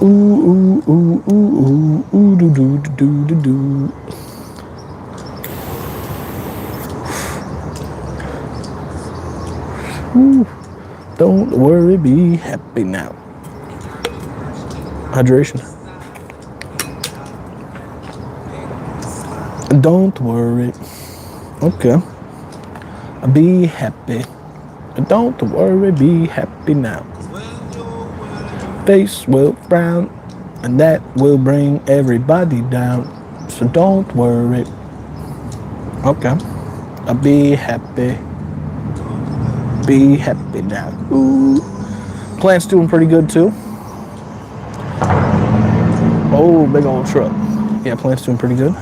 A: Ooh, ooh, ooh, ooh, ooh, ooh, do, do, do, do, do. Ooh, don't worry, be happy now. Hydration. Don't worry. Okay. Be happy. Don't worry, be happy now. Face will frown, and that will bring everybody down. So don't worry. Okay. Be happy. Be happy now. Ooh. Plant's doing pretty good too. Oh, big old truck. Yeah, Plant's doing pretty good.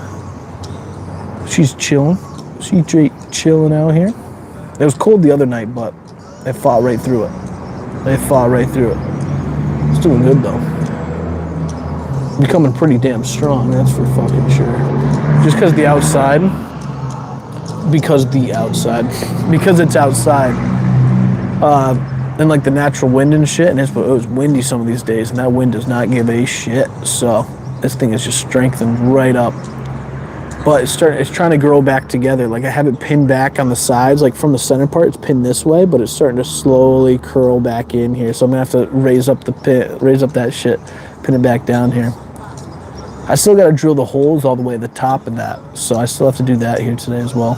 A: She's chilling. She's chilling out here. It was cold the other night, but they fought right through it. It's doing good though. Becoming pretty damn strong, that's for fucking sure. Just because the outside. Because it's outside. And like the natural wind and shit, and it was windy some of these days, and that wind does not give a shit. So this thing is just strengthened right up. But it's trying to grow back together. Like I have it pinned back on the sides, like from the center part, it's pinned this way, but it's starting to slowly curl back in here. So I'm gonna have to raise up that shit, pin it back down here. I still gotta drill the holes all the way at the top of that, so I still have to do that here today as well.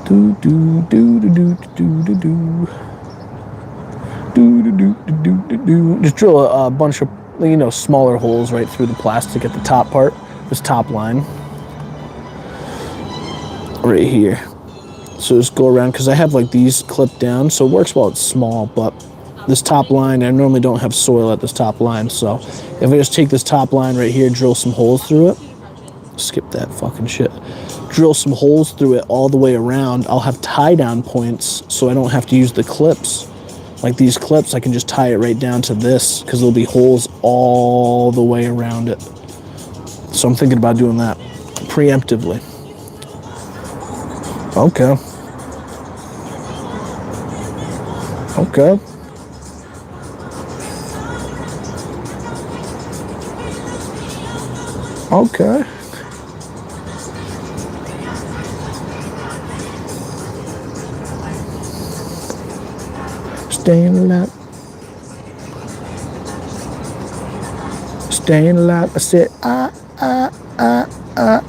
A: Do do do do do do do do. Just drill a bunch of, you know, smaller holes right through the plastic at the top part, this top line, right here. So just go around, because I have like these clipped down, so it works while it's small, but this top line, I normally don't have soil at this top line, so if I just take this top line right here, drill some holes through it, skip that fucking shit. Drill some holes through it all the way around. I'll have tie down points so I don't have to use the clips. Like these clips, I can just tie it right down to this because there'll be holes all the way around it. So I'm thinking about doing that preemptively. Okay. Okay. Okay. Staying alive. Staying alive. I said,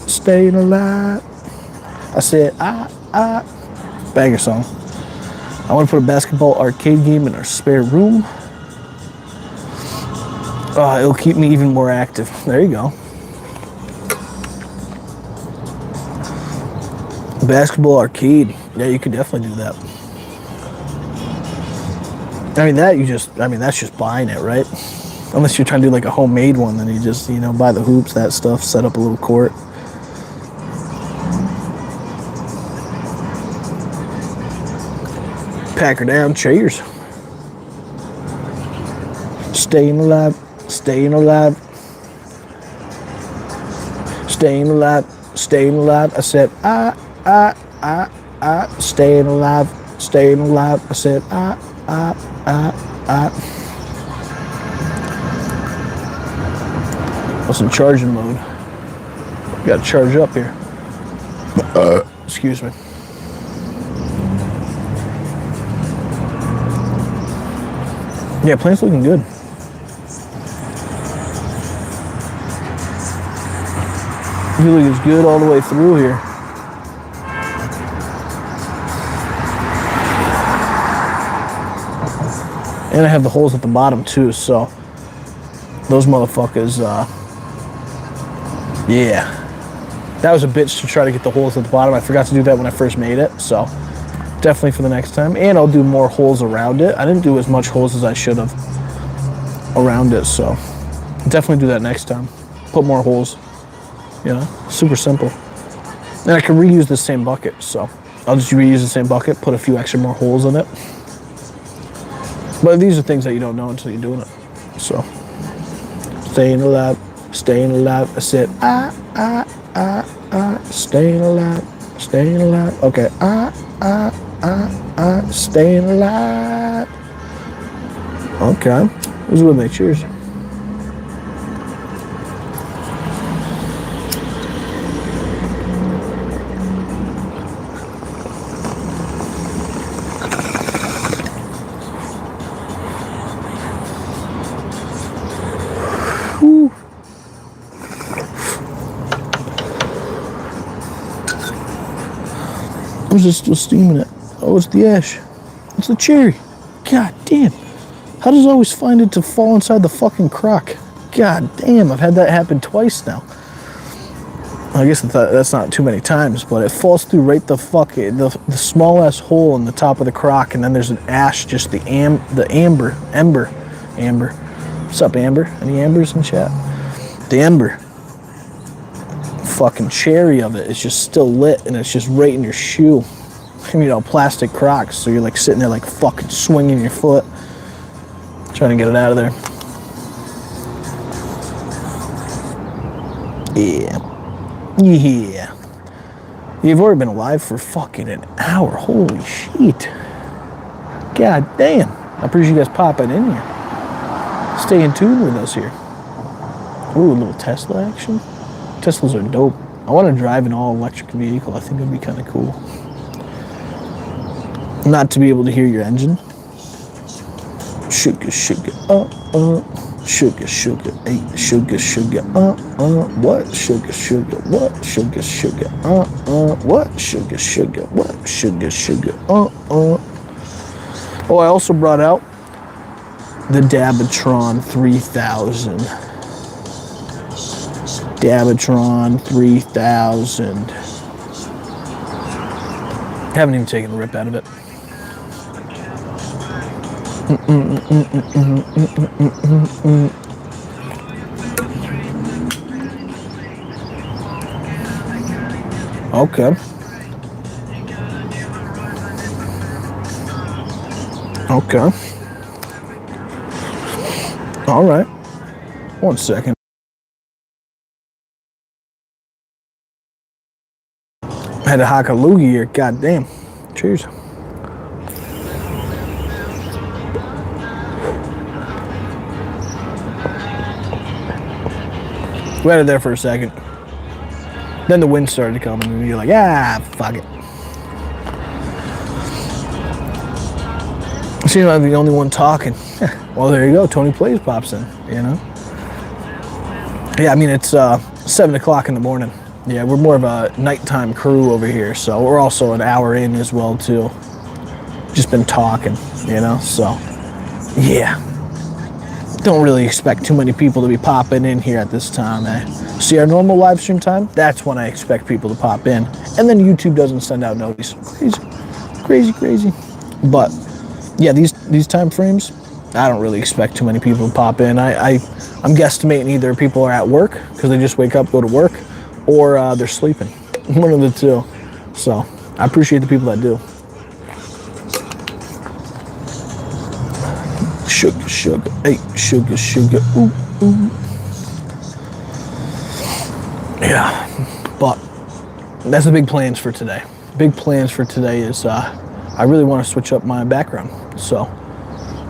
A: staying alive. I said, banger song. I want to put a basketball arcade game in our spare room. It'll keep me even more active. There you go. Basketball arcade. Yeah, you could definitely do that. I mean, that's just buying it, right? Unless you're trying to do like a homemade one, then you just, buy the hoops, that stuff, set up a little court. Pack her down, cheers. Staying alive, staying alive. Staying alive, staying alive. I said, staying alive, staying alive. I said, What's in charging mode? Got to charge up here. Excuse me. Yeah, plant's looking good. Feeling is good all the way through here. And I have the holes at the bottom too, so those motherfuckers, yeah. That was a bitch to try to get the holes at the bottom. I forgot to do that when I first made it, so definitely for the next time. And I'll do more holes around it. I didn't do as much holes as I should have around it, so definitely do that next time. Put more holes, super simple. And I can reuse the same bucket, so I'll just reuse the same bucket, put a few extra more holes in it. But these are things that you don't know until you're doing it. So, staying alive, staying alive. I said, staying alive, staying alive. Okay, staying alive. Okay, this is what they cheers. Who's this still steaming it? Oh, it's the ash. It's the cherry. God damn. How does it always find it to fall inside the fucking crock? God damn, I've had that happen twice now. I guess that's not too many times, but it falls through right the small ass hole in the top of the crock, and then there's an ash, just the ember. What's up, Amber? Any ambers in chat? The ember. Fucking cherry of it is just still lit, and it's just right in your shoe. Plastic Crocs, so you're like sitting there like fucking swinging your foot, trying to get it out of there. Yeah. You've already been alive for fucking an hour. Holy shit. God damn. I appreciate you guys popping in here. Stay in tune with us here. Ooh, a little Tesla action. Teslas are dope. I want to drive an all-electric vehicle. I think it'd be kind of cool. Not to be able to hear your engine. Sugar, sugar, sugar, sugar, sugar, sugar, what? Sugar, sugar, what? Sugar, sugar, what? Sugar, sugar, what? Sugar, sugar, Oh, I also brought out the Dabatron 3000. Dabatron 3000. Haven't even taken a rip out of it. Okay. Okay. All right. 1 second. I had a hock a loogie here. God damn. Cheers. We had it there for a second. Then the wind started coming, and you're like, fuck it. Seems like I'm the only one talking. Well, there you go. Tony Plays pops in, you know? Yeah, I mean, it's 7 o'clock in the morning. Yeah, we're more of a nighttime crew over here, so we're also an hour in as well, too. Just been talking, you know? So, yeah. Don't really expect too many people to be popping in here at this time, eh? See our normal live stream time? That's when I expect people to pop in. And then YouTube doesn't send out notice. Crazy. But yeah, these time frames, I don't really expect too many people to pop in. I'm guesstimating either people are at work because they just wake up, go to work, or they're sleeping. One of the two. So I appreciate the people that do. Sugar, hey, sugar, ooh. Yeah, but that's the big plans for today. Big plans for today is I really want to switch up my background. So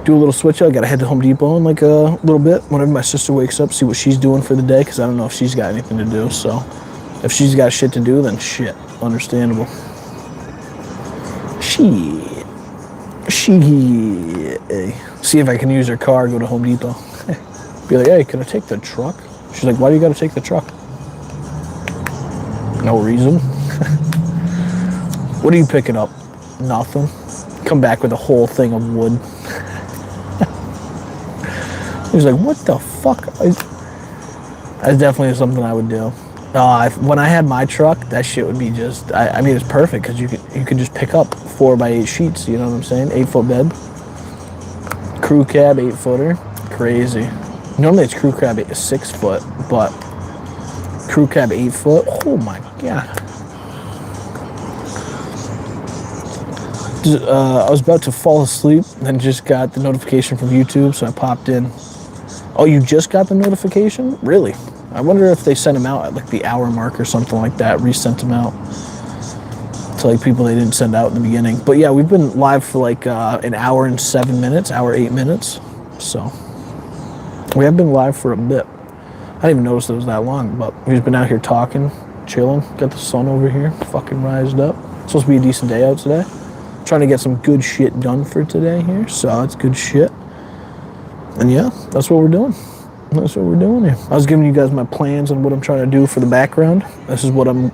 A: do a little switch up. I gotta head to Home Depot in like a little bit whenever my sister wakes up, see what she's doing for the day, because I don't know if she's got anything to do. So if she's got shit to do, then shit, understandable. See if I can use her car, go to Home Depot. Be like, hey, can I take the truck? She's like, why do you gotta take the truck? No reason. What are you picking up? Nothing. Come back with a whole thing of wood. He's like, what the fuck? That's definitely something I would do. When I had my truck, that shit would be just, I mean, it's perfect because you could just pick up 4x8 sheets, you know what I'm saying? 8-foot bed. Crew cab, 8-footer. Crazy. Normally it's crew cab 6-foot, but crew cab 8-foot. Oh my god. I was about to fall asleep, then just got the notification from YouTube, so I popped in. Oh, you just got the notification? Really? I wonder if they sent them out at like the hour mark or something like that, resent them out to like people they didn't send out in the beginning. But yeah, we've been live for like an hour and 7 minutes, hour 8 minutes. So we have been live for a bit. I didn't even notice it was that long, but we've just been out here talking, chilling. Got the sun over here, fucking rised up. It's supposed to be a decent day out today. Trying to get some good shit done for today here, so it's good shit. And yeah, that's what we're doing. That's what we're doing here. I was giving you guys my plans on what I'm trying to do for the background. This is what I'm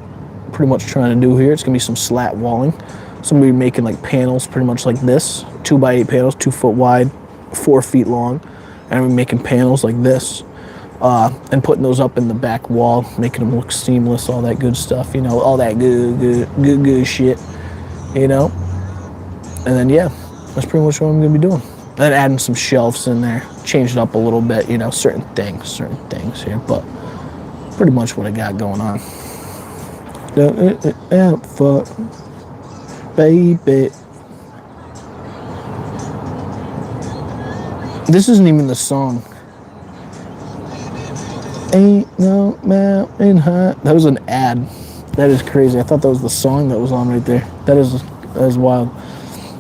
A: pretty much trying to do here. It's gonna be some slat walling. So I'm gonna be making like panels pretty much like this. 2x8 panels, 2 foot wide, 4 feet long. And I'm making panels like this. And putting those up in the back wall, making them look seamless, all that good stuff, you know, all that good shit, you know. And then yeah, that's pretty much what I'm gonna be doing. Then adding some shelves in there, change it up a little bit, you know, certain things here, but pretty much what I got going on. Fuck, baby. This isn't even the song. Ain't no mountain high. That was an ad. That is crazy. I thought that was the song that was on right there. That is wild.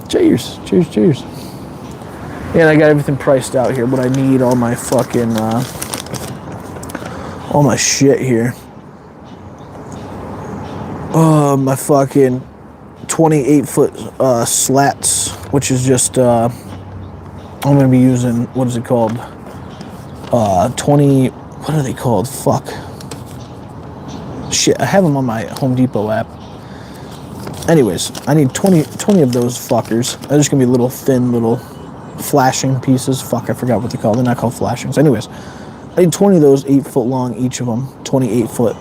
A: Cheers. Yeah, and I got everything priced out here. What I need, all my fucking, all my shit here. My fucking 28-foot slats, which is just, I'm gonna be using, what is it called? 20, what are they called? Fuck. Shit, I have them on my Home Depot app. Anyways, I need 20 of those fuckers. They're just gonna be little thin, little flashing pieces. Fuck, I forgot what they're called. They're not called flashings. Anyways, I need 20 of those, 8 foot long, each of them, 28 foot.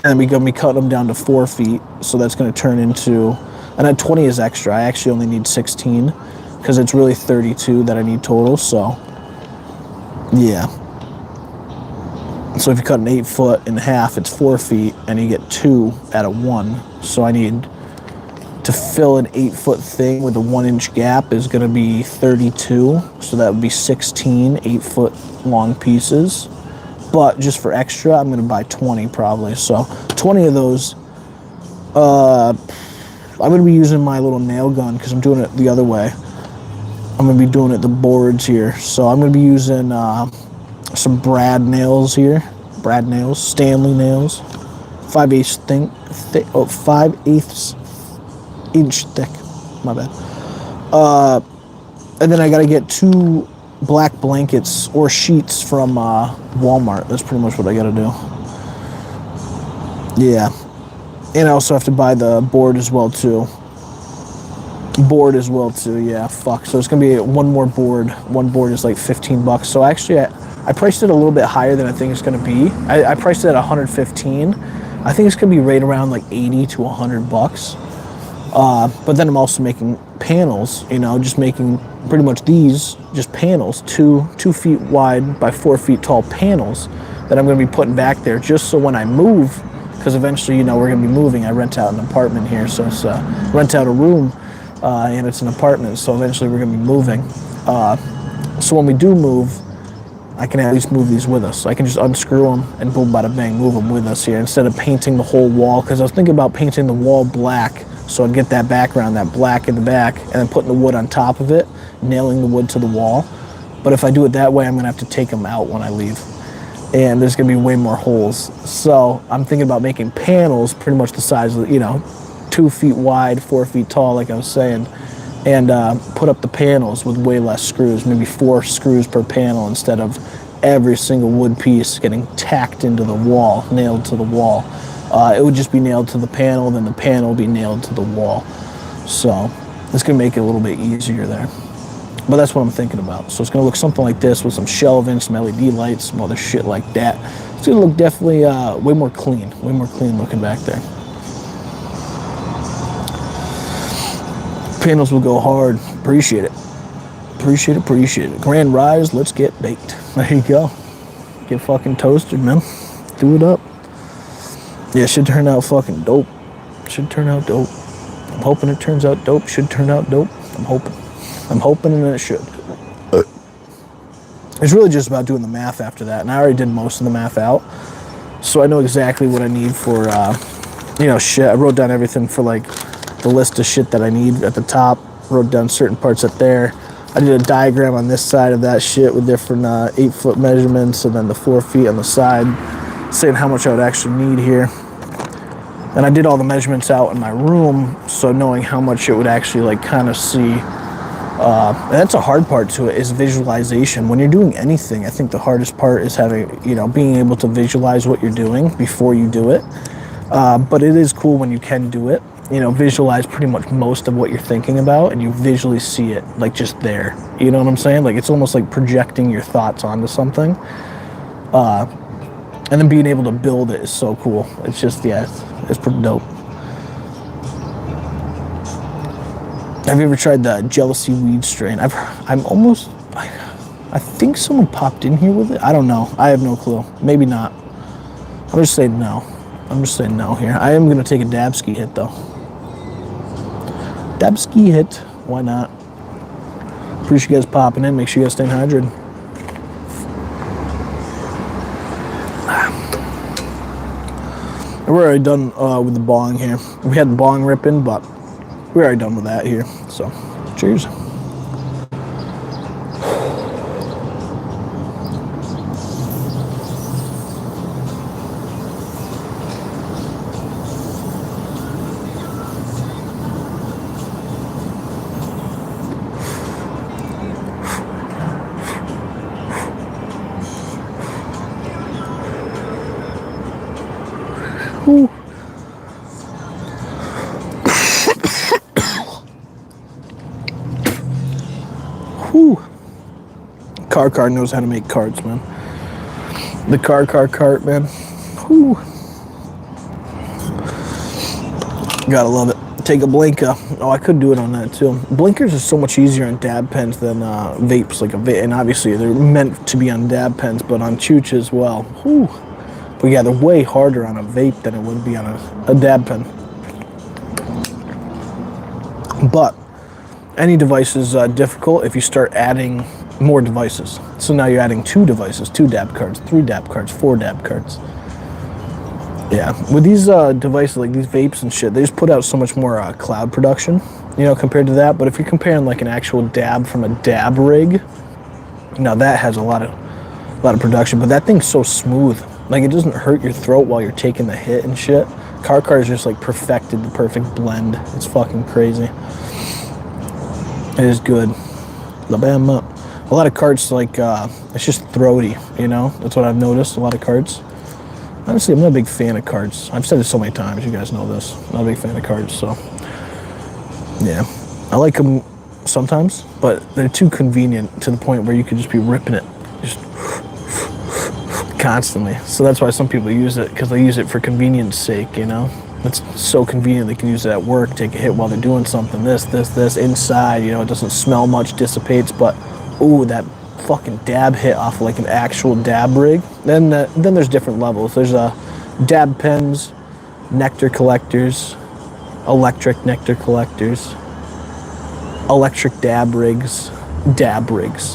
A: And we're gonna be cutting them down to 4 feet. So that's gonna turn into, and then 20 is extra. I actually only need 16 because it's really 32 that I need total. So yeah, So if you cut an 8 foot in half, it's 4 feet, and you get 2 out of 1. So I need to fill an 8 foot thing with a 1 inch gap is going to be 32. So that would be 16 8 foot long pieces. But just for extra, I'm going to buy 20 probably. So 20 of those. I'm going to be using my little nail gun because I'm doing it the other way. I'm going to be doing it the boards here. So I'm going to be using some Brad nails here. Brad nails, Stanley nails. 5/8 inch thick. My bad. And then I got to get 2 black blankets or sheets from Walmart. That's pretty much what I got to do. Yeah. And I also have to buy the board as well too. Yeah, fuck. So it's gonna be one more board. One board is like $15. So actually, I priced it a little bit higher than I think it's gonna be. I priced it at $115. I think it's gonna be right around like $80 to $100. But then I'm also making panels. You know, just making pretty much these just panels, 2 feet wide by 4 feet tall panels that I'm gonna be putting back there, just so when I move, because eventually, you know, we're gonna be moving. I rent out an apartment here, so it's rent out a room. And it's an apartment, so eventually we're going to be moving. So when we do move, I can at least move these with us. So I can just unscrew them and boom, bada bang, move them with us here instead of painting the whole wall. Because I was thinking about painting the wall black, so I'd get that background, that black in the back, and then putting the wood on top of it, nailing the wood to the wall. But if I do it that way, I'm going to have to take them out when I leave. And there's going to be way more holes. So I'm thinking about making panels pretty much the size of, you know, 2 feet wide, 4 feet tall, like I was saying, and put up the panels with way less screws, maybe 4 screws per panel instead of every single wood piece getting tacked into the wall, nailed to the wall. It would just be nailed to the panel, then the panel would be nailed to the wall. So it's going to make it a little bit easier there. But that's what I'm thinking about. So it's going to look something like this with some shelving, some LED lights, some other shit like that. It's going to look definitely way more clean looking back there. Panels will go hard. Appreciate it. Appreciate it. Grand Rise, let's get baked. There you go. Get fucking toasted, man. Do it up. Yeah, should turn out fucking dope. Should turn out dope. I'm hoping it turns out dope. Should turn out dope. I'm hoping and it should. It's really just about doing the math after that. And I already did most of the math out. So I know exactly what I need for, you know, shit. I wrote down everything for like the list of shit that I need at the top. Wrote down certain parts up there. I did a diagram on this side of that shit with different 8 foot measurements and then the 4 feet on the side, saying how much I would actually need here. And I did all the measurements out in my room, so knowing how much it would actually like kind of see. And that's a hard part to it, is visualization. When you're doing anything, I think the hardest part is having, you know, being able to visualize what you're doing before you do it. But it is cool when you can do it. You know, visualize pretty much most of what you're thinking about and you visually see it, like just there. You know what I'm saying? Like it's almost like projecting your thoughts onto something. And then being able to build it is so cool. It's just, yeah, it's pretty dope. Have you ever tried the Jealousy weed strain? I think someone popped in here with it. I don't know. I have no clue. Maybe not. I'm just saying no. Here. I am going to take a Dabski hit, though. Dabski hit. Why not? Appreciate you guys popping in. Make sure you guys stay hydrated. We're already done with the bong here. We had the bong ripping, but we're already done with that here. So, cheers. Ooh. Whew. Car knows how to make carts, man. The cart, man. Whew. Gotta love it. Take a blinker. Oh, I could do it on that too. Blinkers are so much easier on dab pens than vapes. And obviously they're meant to be on dab pens, but on chooch as well. Whew. But yeah, they're way harder on a vape than it would be on a dab pen. But any device is difficult if you start adding more devices. So now you're adding 2 devices, 2 dab cards, 3 dab cards, 4 dab cards. Yeah, with these devices, like these vapes and shit, they just put out so much more cloud production, you know, compared to that. But if you're comparing like an actual dab from a dab rig, now that has a lot of production. But that thing's so smooth, like it doesn't hurt your throat while you're taking the hit and shit. Car is just like perfected the perfect blend. It's fucking crazy. It is good. La bam up. A lot of carts, like it's just throaty, you know. That's what I've noticed. A lot of carts. Honestly, I'm not a big fan of carts. I've said it so many times. You guys know this. I'm not a big fan of carts, so yeah, I like them sometimes, but they're too convenient to the point where you could just be ripping it just constantly. So that's why some people use it, because they use it for convenience sake, you know. It's so convenient they can use it at work, take a hit while they're doing something. This inside, you know, it doesn't smell much, dissipates, but ooh, that fucking dab hit off of like an actual dab rig. Then there's different levels. There's dab pens, nectar collectors, electric nectar collectors, electric dab rigs.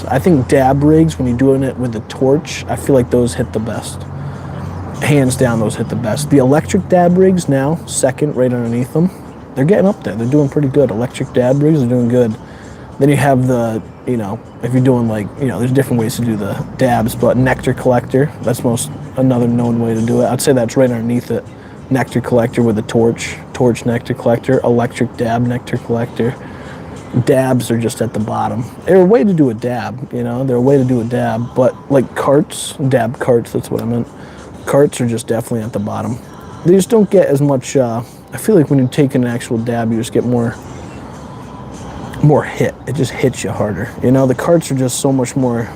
A: I think dab rigs, when you're doing it with the torch, I feel like those hit the best. Hands down, those hit the best. The electric dab rigs now, second right underneath them, they're getting up there. They're doing pretty good. Electric dab rigs are doing good. Then you have the, you know, if you're doing like, you know, there's different ways to do the dabs, but nectar collector, that's another known way to do it. I'd say that's right underneath it. Nectar collector with a torch nectar collector, electric dab nectar collector. Dabs are just at the bottom. They're a way to do a dab, you know, they're a way to do a dab, but like carts, dab carts, that's what I meant. Carts are just definitely at the bottom. They just don't get as much, I feel like when you take an actual dab, you just get more hit. It just hits you harder. You know, the carts are just so much more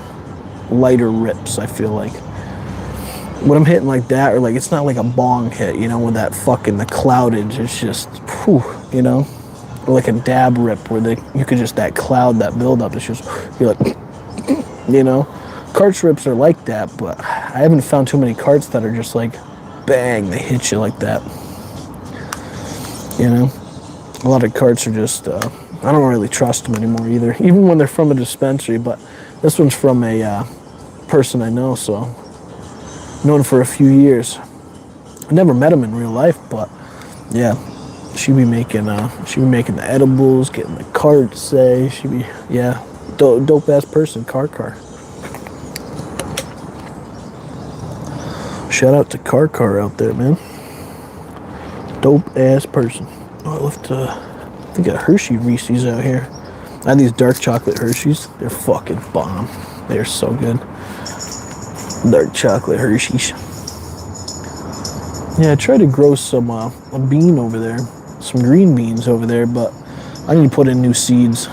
A: lighter rips, I feel like. When I'm hitting like that, or like, it's not like a bong hit, you know, with that fucking, the cloudage, it's just, whew, you know? Or like a dab rip where you could just, that cloud, that buildup, it's just, you're like, you know? Carts rips are like that, but I haven't found too many carts that are just like, bang, they hit you like that. You know? A lot of carts are just, I don't really trust them anymore either, even when they're from a dispensary, but this one's from a person I know, so known for a few years. I never met him in real life, but yeah, she'd be making the edibles, getting the carts, yeah, dope ass person, car. Shout out to car out there, man. Dope ass person. Oh, I left I think a Hershey Reese's out here. I have these dark chocolate Hershey's. They're fucking bomb. They're so good. Dark chocolate Hershey's. Yeah, I tried to grow some a bean over there, some green beans over there, but I need to put in new seeds.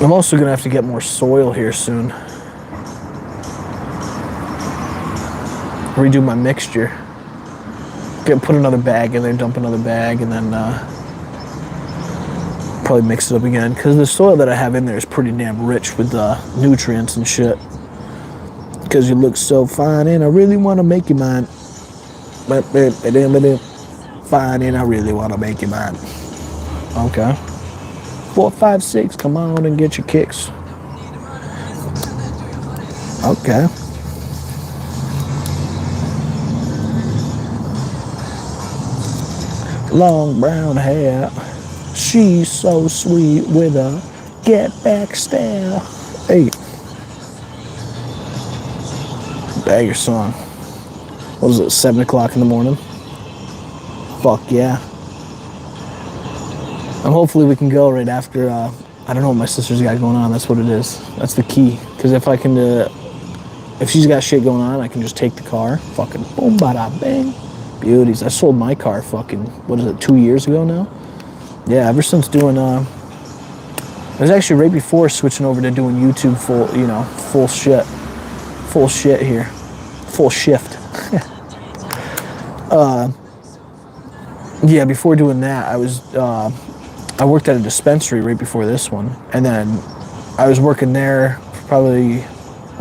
A: I'm also gonna have to get more soil here soon. Redo my mixture. Put another bag in there, dump another bag, and then probably mix it up again, because the soil that I have in there is pretty damn rich with nutrients and shit. Because you look so fine and I really want to make you mine. Fine and I really want to make you mine. Okay. 4, 5, 6, come on and get your kicks. Okay. Long brown hair, she's so sweet with a get back stare. Hey, banger song. What was it, 7 o'clock in the morning? Fuck yeah. And hopefully we can go right after, I don't know what my sister's got going on, that's what it is. That's the key, because if I can, if she's got shit going on, I can just take the car, fucking boom, bada, bang. Beauties. I sold my car fucking, 2 years ago now? Yeah, ever since doing, it was actually right before switching over to doing YouTube full shit here. Full shift. Yeah, before doing that, I worked at a dispensary right before this one, and then I was working there for probably,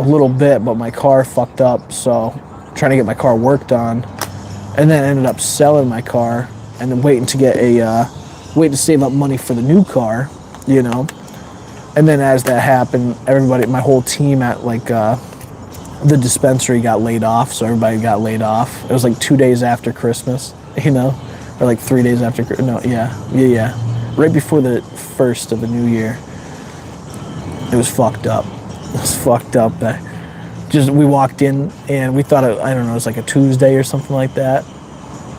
A: a little bit, but my car fucked up, so trying to get my car worked on, and then ended up selling my car and then waiting to get waiting to save up money for the new car, you know. And then as that happened, everybody, my whole team at like the dispensary got laid off, so everybody got laid off. It was like 2 days after Christmas, you know, or like 3 days after. No, yeah, right before the first of the new year. It was fucked up. It was fucked up. Just we walked in and we thought I don't know, it was like a Tuesday or something like that,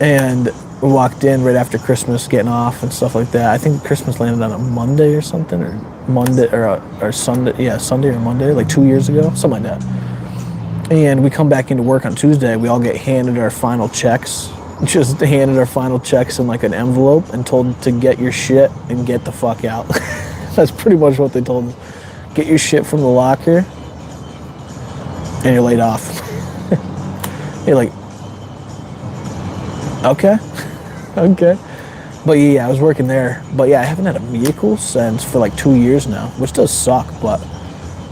A: and we walked in right after Christmas, getting off and stuff like that. I think Christmas landed on a Monday or something, or Monday or Sunday. Yeah, Sunday or Monday, like 2 years ago, something like that. And we come back into work on Tuesday. We all get handed our final checks. Just handed our final checks in like an envelope and told to get your shit and get the fuck out. That's pretty much what they told us. Get your shit from the locker and you're laid off. You're like, okay. Okay. But yeah, I was working there. But yeah, I haven't had a vehicle since for like 2 years now, which does suck, but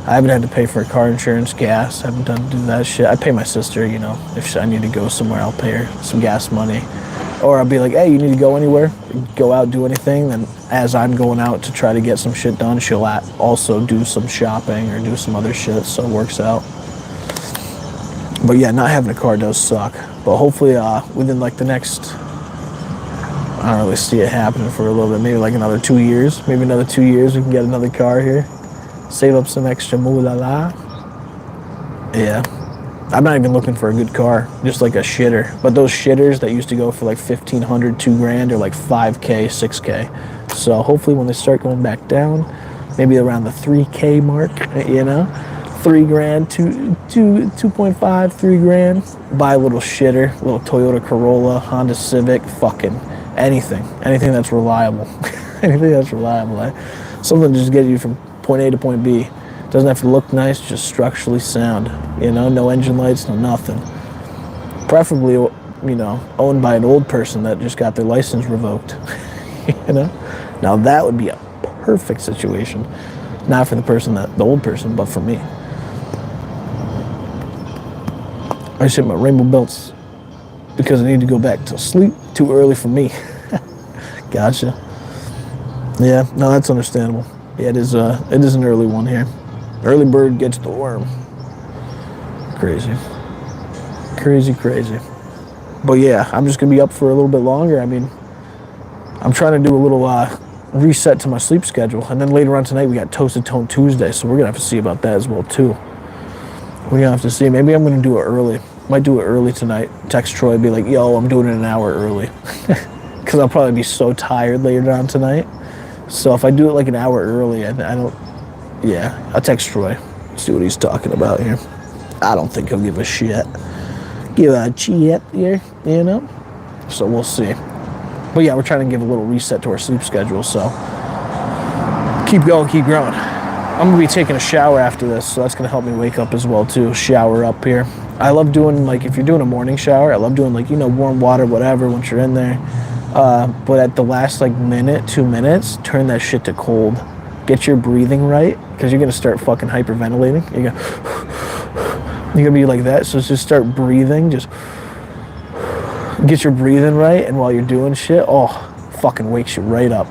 A: I haven't had to pay for car insurance, gas. I haven't done to do that shit. I pay my sister, you know, if I need to go somewhere, I'll pay her some gas money. Or I'll be like, hey, you need to go anywhere, go out, do anything. Then as I'm going out to try to get some shit done, she'll also do some shopping or do some other shit, so it works out. But yeah, not having a car does suck. But hopefully within like the next, I don't really see it happening for a little bit, maybe like another 2 years. Maybe another 2 years we can get another car here. Save up some extra moolah. Yeah. I'm not even looking for a good car, just like a shitter. But those shitters that used to go for like $1,500, $2,000 are like $5K, $6K. So hopefully when they start going back down, maybe around the $3K mark, you know, $3,000, 2.5, $3,000. Buy a little shitter, a little Toyota Corolla, Honda Civic, fucking anything that's reliable. Anything that's reliable. Something to just get you from point A to point B. Doesn't have to look nice, just structurally sound. You know, no engine lights, no nothing. Preferably, you know, owned by an old person that just got their license revoked. You know? Now that would be a perfect situation. Not for the old person, but for me. I just hit my rainbow belts because I need to go back to sleep. Too early for me. Gotcha. Yeah, no, that's understandable. Yeah, it is an early one here. Early bird gets the worm. Crazy. But yeah, I'm just gonna be up for a little bit longer. I mean, I'm trying to do a little reset to my sleep schedule, and then later on tonight we got Toasted Tone Tuesday, so we're gonna have to see about that as well too. We're gonna have to see. Maybe I'm gonna do it early. Might do it early tonight. Text Troy, be like, yo, I'm doing it an hour early. Because I'll probably be so tired later on tonight. So if I do it like an hour early, I don't, yeah, I'll text Troy, see what he's talking about here. I don't think he'll give a shit. Give a shit here, you know? So we'll see. But yeah, we're trying to give a little reset to our sleep schedule, so keep going, keep growing. I'm gonna be taking a shower after this, so that's gonna help me wake up as well too, shower up here. I love doing, like, if you're doing a morning shower, I love doing, like, you know, warm water, whatever, once you're in there. But at the last, like, minute, 2 minutes, turn that shit to cold. Get your breathing right, because you're gonna start fucking hyperventilating. You're gonna be like that, so just start breathing, just get your breathing right, and while you're doing shit, oh, fucking wakes you right up.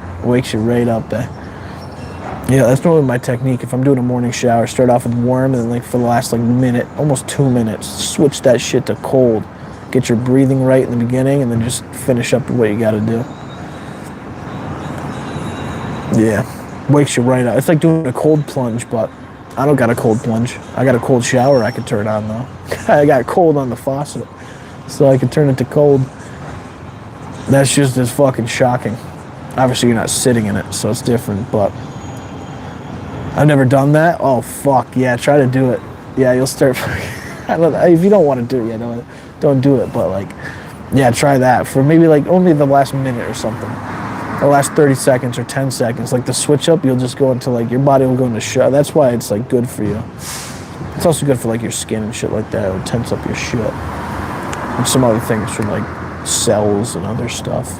A: Yeah, that's normally my technique. If I'm doing a morning shower, start off with warm, and then, like, for the last, like, minute, almost 2 minutes, switch that shit to cold. Get your breathing right in the beginning, and then just finish up with what you gotta do. Yeah, wakes you right up. It's like doing a cold plunge, but I don't got a cold plunge. I got a cold shower I could turn on, though. I got cold on the faucet, so I could turn it to cold. That's just as fucking shocking. Obviously, you're not sitting in it, so it's different, but I've never done that. Oh, fuck, yeah, try to do it. Yeah, you'll start, I don't know, if you don't want to do it, yeah, don't do it, but, like, yeah, try that for maybe, like, only the last minute or something, or last 30 seconds or 10 seconds. Like, the switch up, you'll just go into, like, your body will go into shock. That's why it's, like, good for you. It's also good for, like, your skin and shit like that. It would tense up your shit. And some other things from, like, cells and other stuff.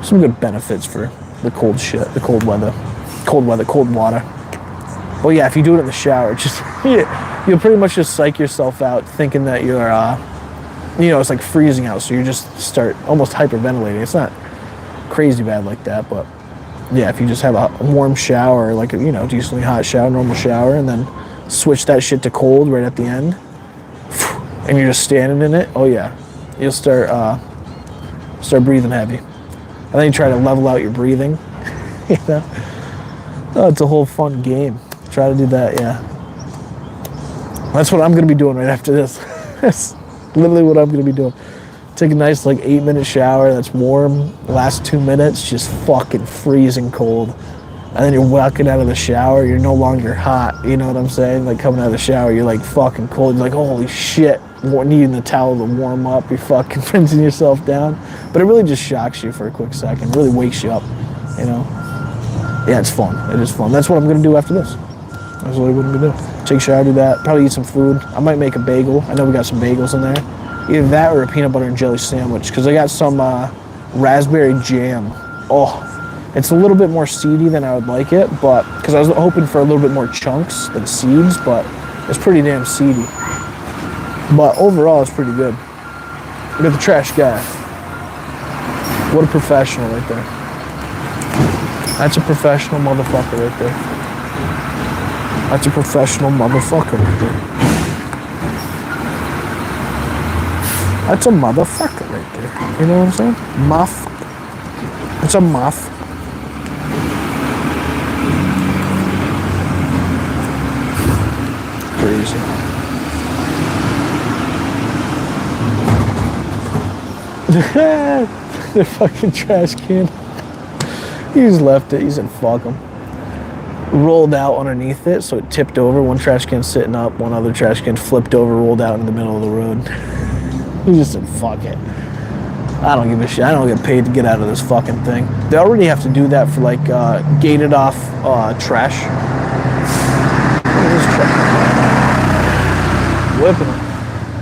A: Some good benefits for the cold shit, the cold weather, cold water. Well, yeah, if you do it in the shower, just you'll pretty much just psych yourself out thinking that you're, it's like freezing out. So you just start almost hyperventilating. It's not crazy bad like that, but yeah, if you just have a warm shower, like decently hot shower, normal shower, and then switch that shit to cold right at the end, and you're just standing in it. Oh yeah, you'll start breathing heavy, and then you try to level out your breathing. Oh, it's a whole fun game. Try to do that, yeah. That's what I'm gonna be doing right after this. That's literally what I'm gonna be doing. Take a nice 8-minute shower that's warm, last 2 minutes, just fucking freezing cold. And then you're walking out of the shower, you're no longer hot, you know what I'm saying? Like coming out of the shower, you're fucking cold, you're like, holy shit, needing the towel to warm up, you're fucking rinsing yourself down. But it really just shocks you for a quick second, really wakes you up, Yeah, it's fun, it is fun. That's what I'm gonna do after this. That's what I'm gonna do. Take a shower, do that, probably eat some food. I might make a bagel, I know we got some bagels in there. Either that or a peanut butter and jelly sandwich, because I got some raspberry jam. Oh, it's a little bit more seedy than I would like it, but because I was hoping for a little bit more chunks than seeds, but it's pretty damn seedy. But overall, it's pretty good. Look at the trash guy. What a professional right there. That's a professional motherfucker right there. That's a professional motherfucker right there. That's a motherfucker right there. You know what I'm saying? Muff. It's a muff. Crazy. The fucking trash can. He just left it. He said, fuck him. Rolled out underneath it, so it tipped over. One trash can sitting up, one other trash can flipped over, rolled out in the middle of the road. He just said, fuck it. I don't give a shit. I don't get paid to get out of this fucking thing. They already have to do that for gated off trash. Whipping it.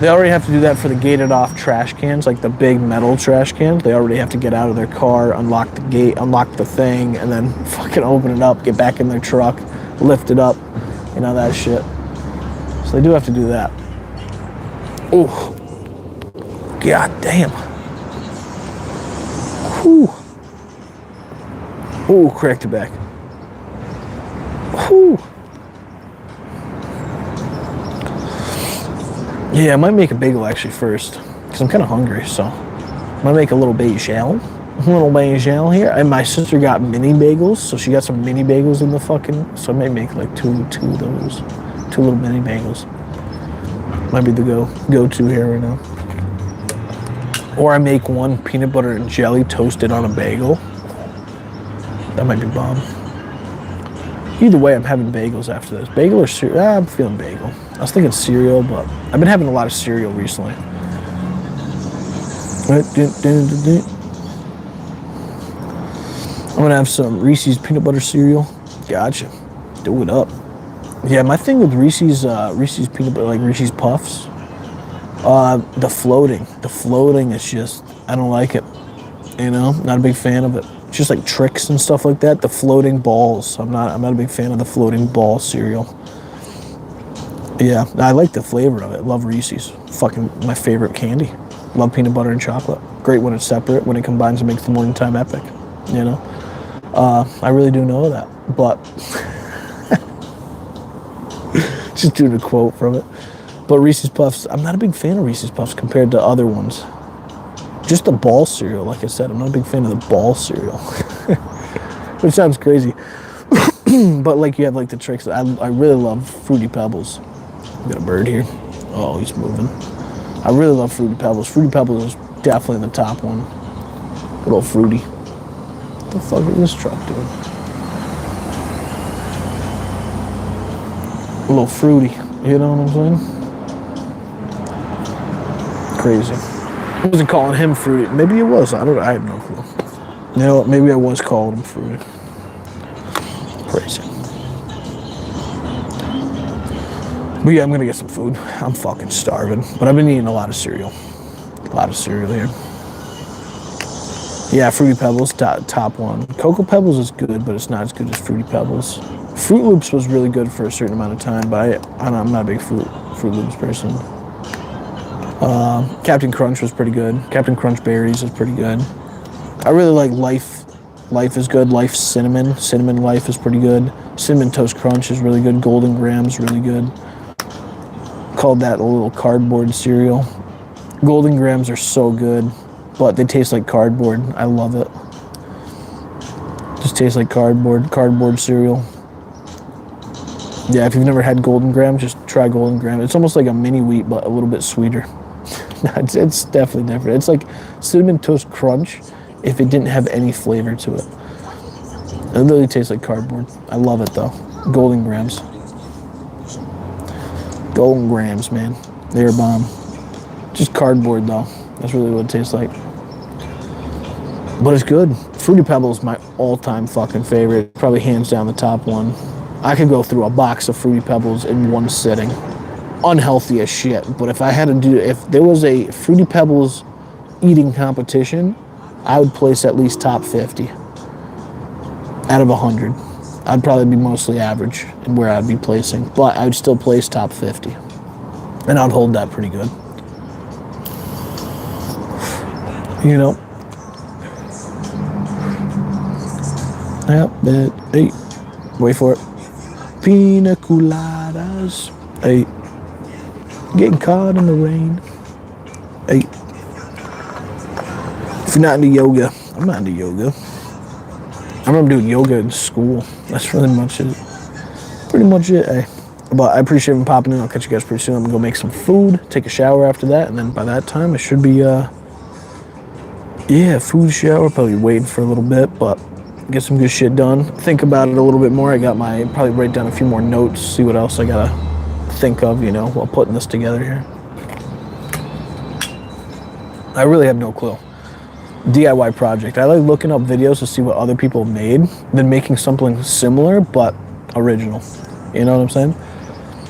A: They already have to do that for the gated off trash cans, like the big metal trash cans. They already have to get out of their car, unlock the gate, unlock the thing, and then fucking open it up, get back in their truck, lift it up, that shit. So they do have to do that. Oh. God damn. Whew. Oh, cracked it back. Whew. Yeah, I might make a bagel actually first, because I'm kind of hungry, so I might make a little bagel. Here. And my sister got mini bagels, so she got some mini bagels in the fucking, so I might make two of those. 2 little mini bagels. Might be the go-to here right now. Or I make one peanut butter and jelly toasted on a bagel. That might be bomb. Either way, I'm having bagels after this. Bagel or cereal? I'm feeling bagel. I was thinking cereal, but I've been having a lot of cereal recently. I'm gonna have some Reese's peanut butter cereal. Gotcha. Do it up. Yeah, my thing with Reese's peanut butter, Reese's Puffs, the floating is just, I don't like it. Not a big fan of it. It's just like Trix and stuff like that. The floating balls. I'm not a big fan of the floating ball cereal. Yeah, I like the flavor of it. Love Reese's. Fucking my favorite candy. Love peanut butter and chocolate. Great when it's separate. When it combines, it makes the morning time epic. I really do know that. But just doing a quote from it. But Reese's Puffs, I'm not a big fan of Reese's Puffs compared to other ones. Just the ball cereal, like I said, I'm not a big fan of the ball cereal. Which sounds crazy. But you have the Trix. I really love Fruity Pebbles. Got a bird here. Oh, he's moving. I really love Fruity Pebbles. Fruity Pebbles is definitely the top one. Good old Fruity. What the fuck is this truck doing? A little fruity. You know what I'm saying? Crazy. I wasn't calling him fruity. Maybe it was. I have no clue. Maybe I was calling him fruity. Crazy. But yeah, I'm gonna get some food. I'm fucking starving. But I've been eating a lot of cereal. A lot of cereal here. Yeah, Fruity Pebbles, top one. Cocoa Pebbles is good, but it's not as good as Fruity Pebbles. Fruit Loops was really good for a certain amount of time, but I'm not a big Fruit Loops person. Captain Crunch was pretty good. Captain Crunch Berries is pretty good. I really like Life. Life is good. Life Cinnamon. Cinnamon Life is pretty good. Cinnamon Toast Crunch is really good. Golden Grahams really good. Called that a little cardboard cereal. Golden Grahams are so good, but they taste like cardboard. I love it. Just tastes like cardboard cereal. Yeah, if you've never had Golden Grahams, just try Golden Grahams. It's almost like a mini wheat, but a little bit sweeter. It's definitely different. It's like Cinnamon Toast Crunch if it didn't have any flavor to it. It literally tastes like cardboard. I love it though. Golden Grahams. Golden Grahams, man. They're a bomb. Just cardboard though. That's really what it tastes like. But it's good. Fruity Pebbles is my all-time fucking favorite. Probably hands down the top one. I could go through a box of Fruity Pebbles in one sitting. Unhealthy as shit. But if there was a Fruity Pebbles eating competition, I would place at least top 50 out of 100. I'd probably be mostly average in where I'd be placing, but I would still place top 50. And I'd hold that pretty good. You know? Yep, hey, wait for it. Pina coladas. Hey, getting caught in the rain. Hey. If you're not into yoga, I'm not into yoga. I remember doing yoga in school. That's really much it. Pretty much it, eh? But I appreciate you popping in. I'll catch you guys pretty soon. I'm gonna go make some food, take a shower after that, and then by that time, it should be, food shower. Probably waiting for a little bit, but get some good shit done. Think about it a little bit more. Probably write down a few more notes, see what else I gotta think of, while putting this together here. I really have no clue. DIY project. I like looking up videos to see what other people made, then making something similar but original. You know what I'm saying?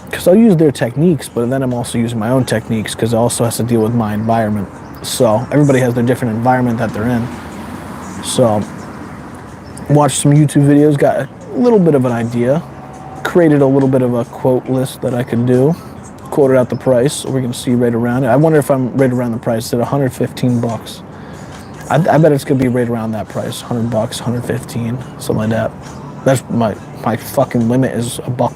A: Because I'll use their techniques, but then I'm also using my own techniques because it also has to deal with my environment. So everybody has their different environment that they're in. So watched some YouTube videos, got a little bit of an idea, created a little bit of a quote list that I could do, quoted out the price, so we're gonna see right around it. I wonder if I'm right around the price at 115 bucks. I bet it's gonna be right around that price, 100 bucks, 115, something like that. That's my fucking limit is a buck.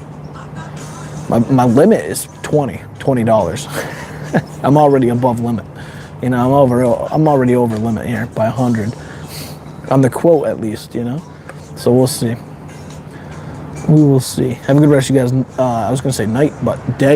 A: My limit is $20. I'm already above limit. I'm already over limit here by 100. On the quote at least, So we'll see. We will see. Have a good rest of you guys. I was gonna say night, but day.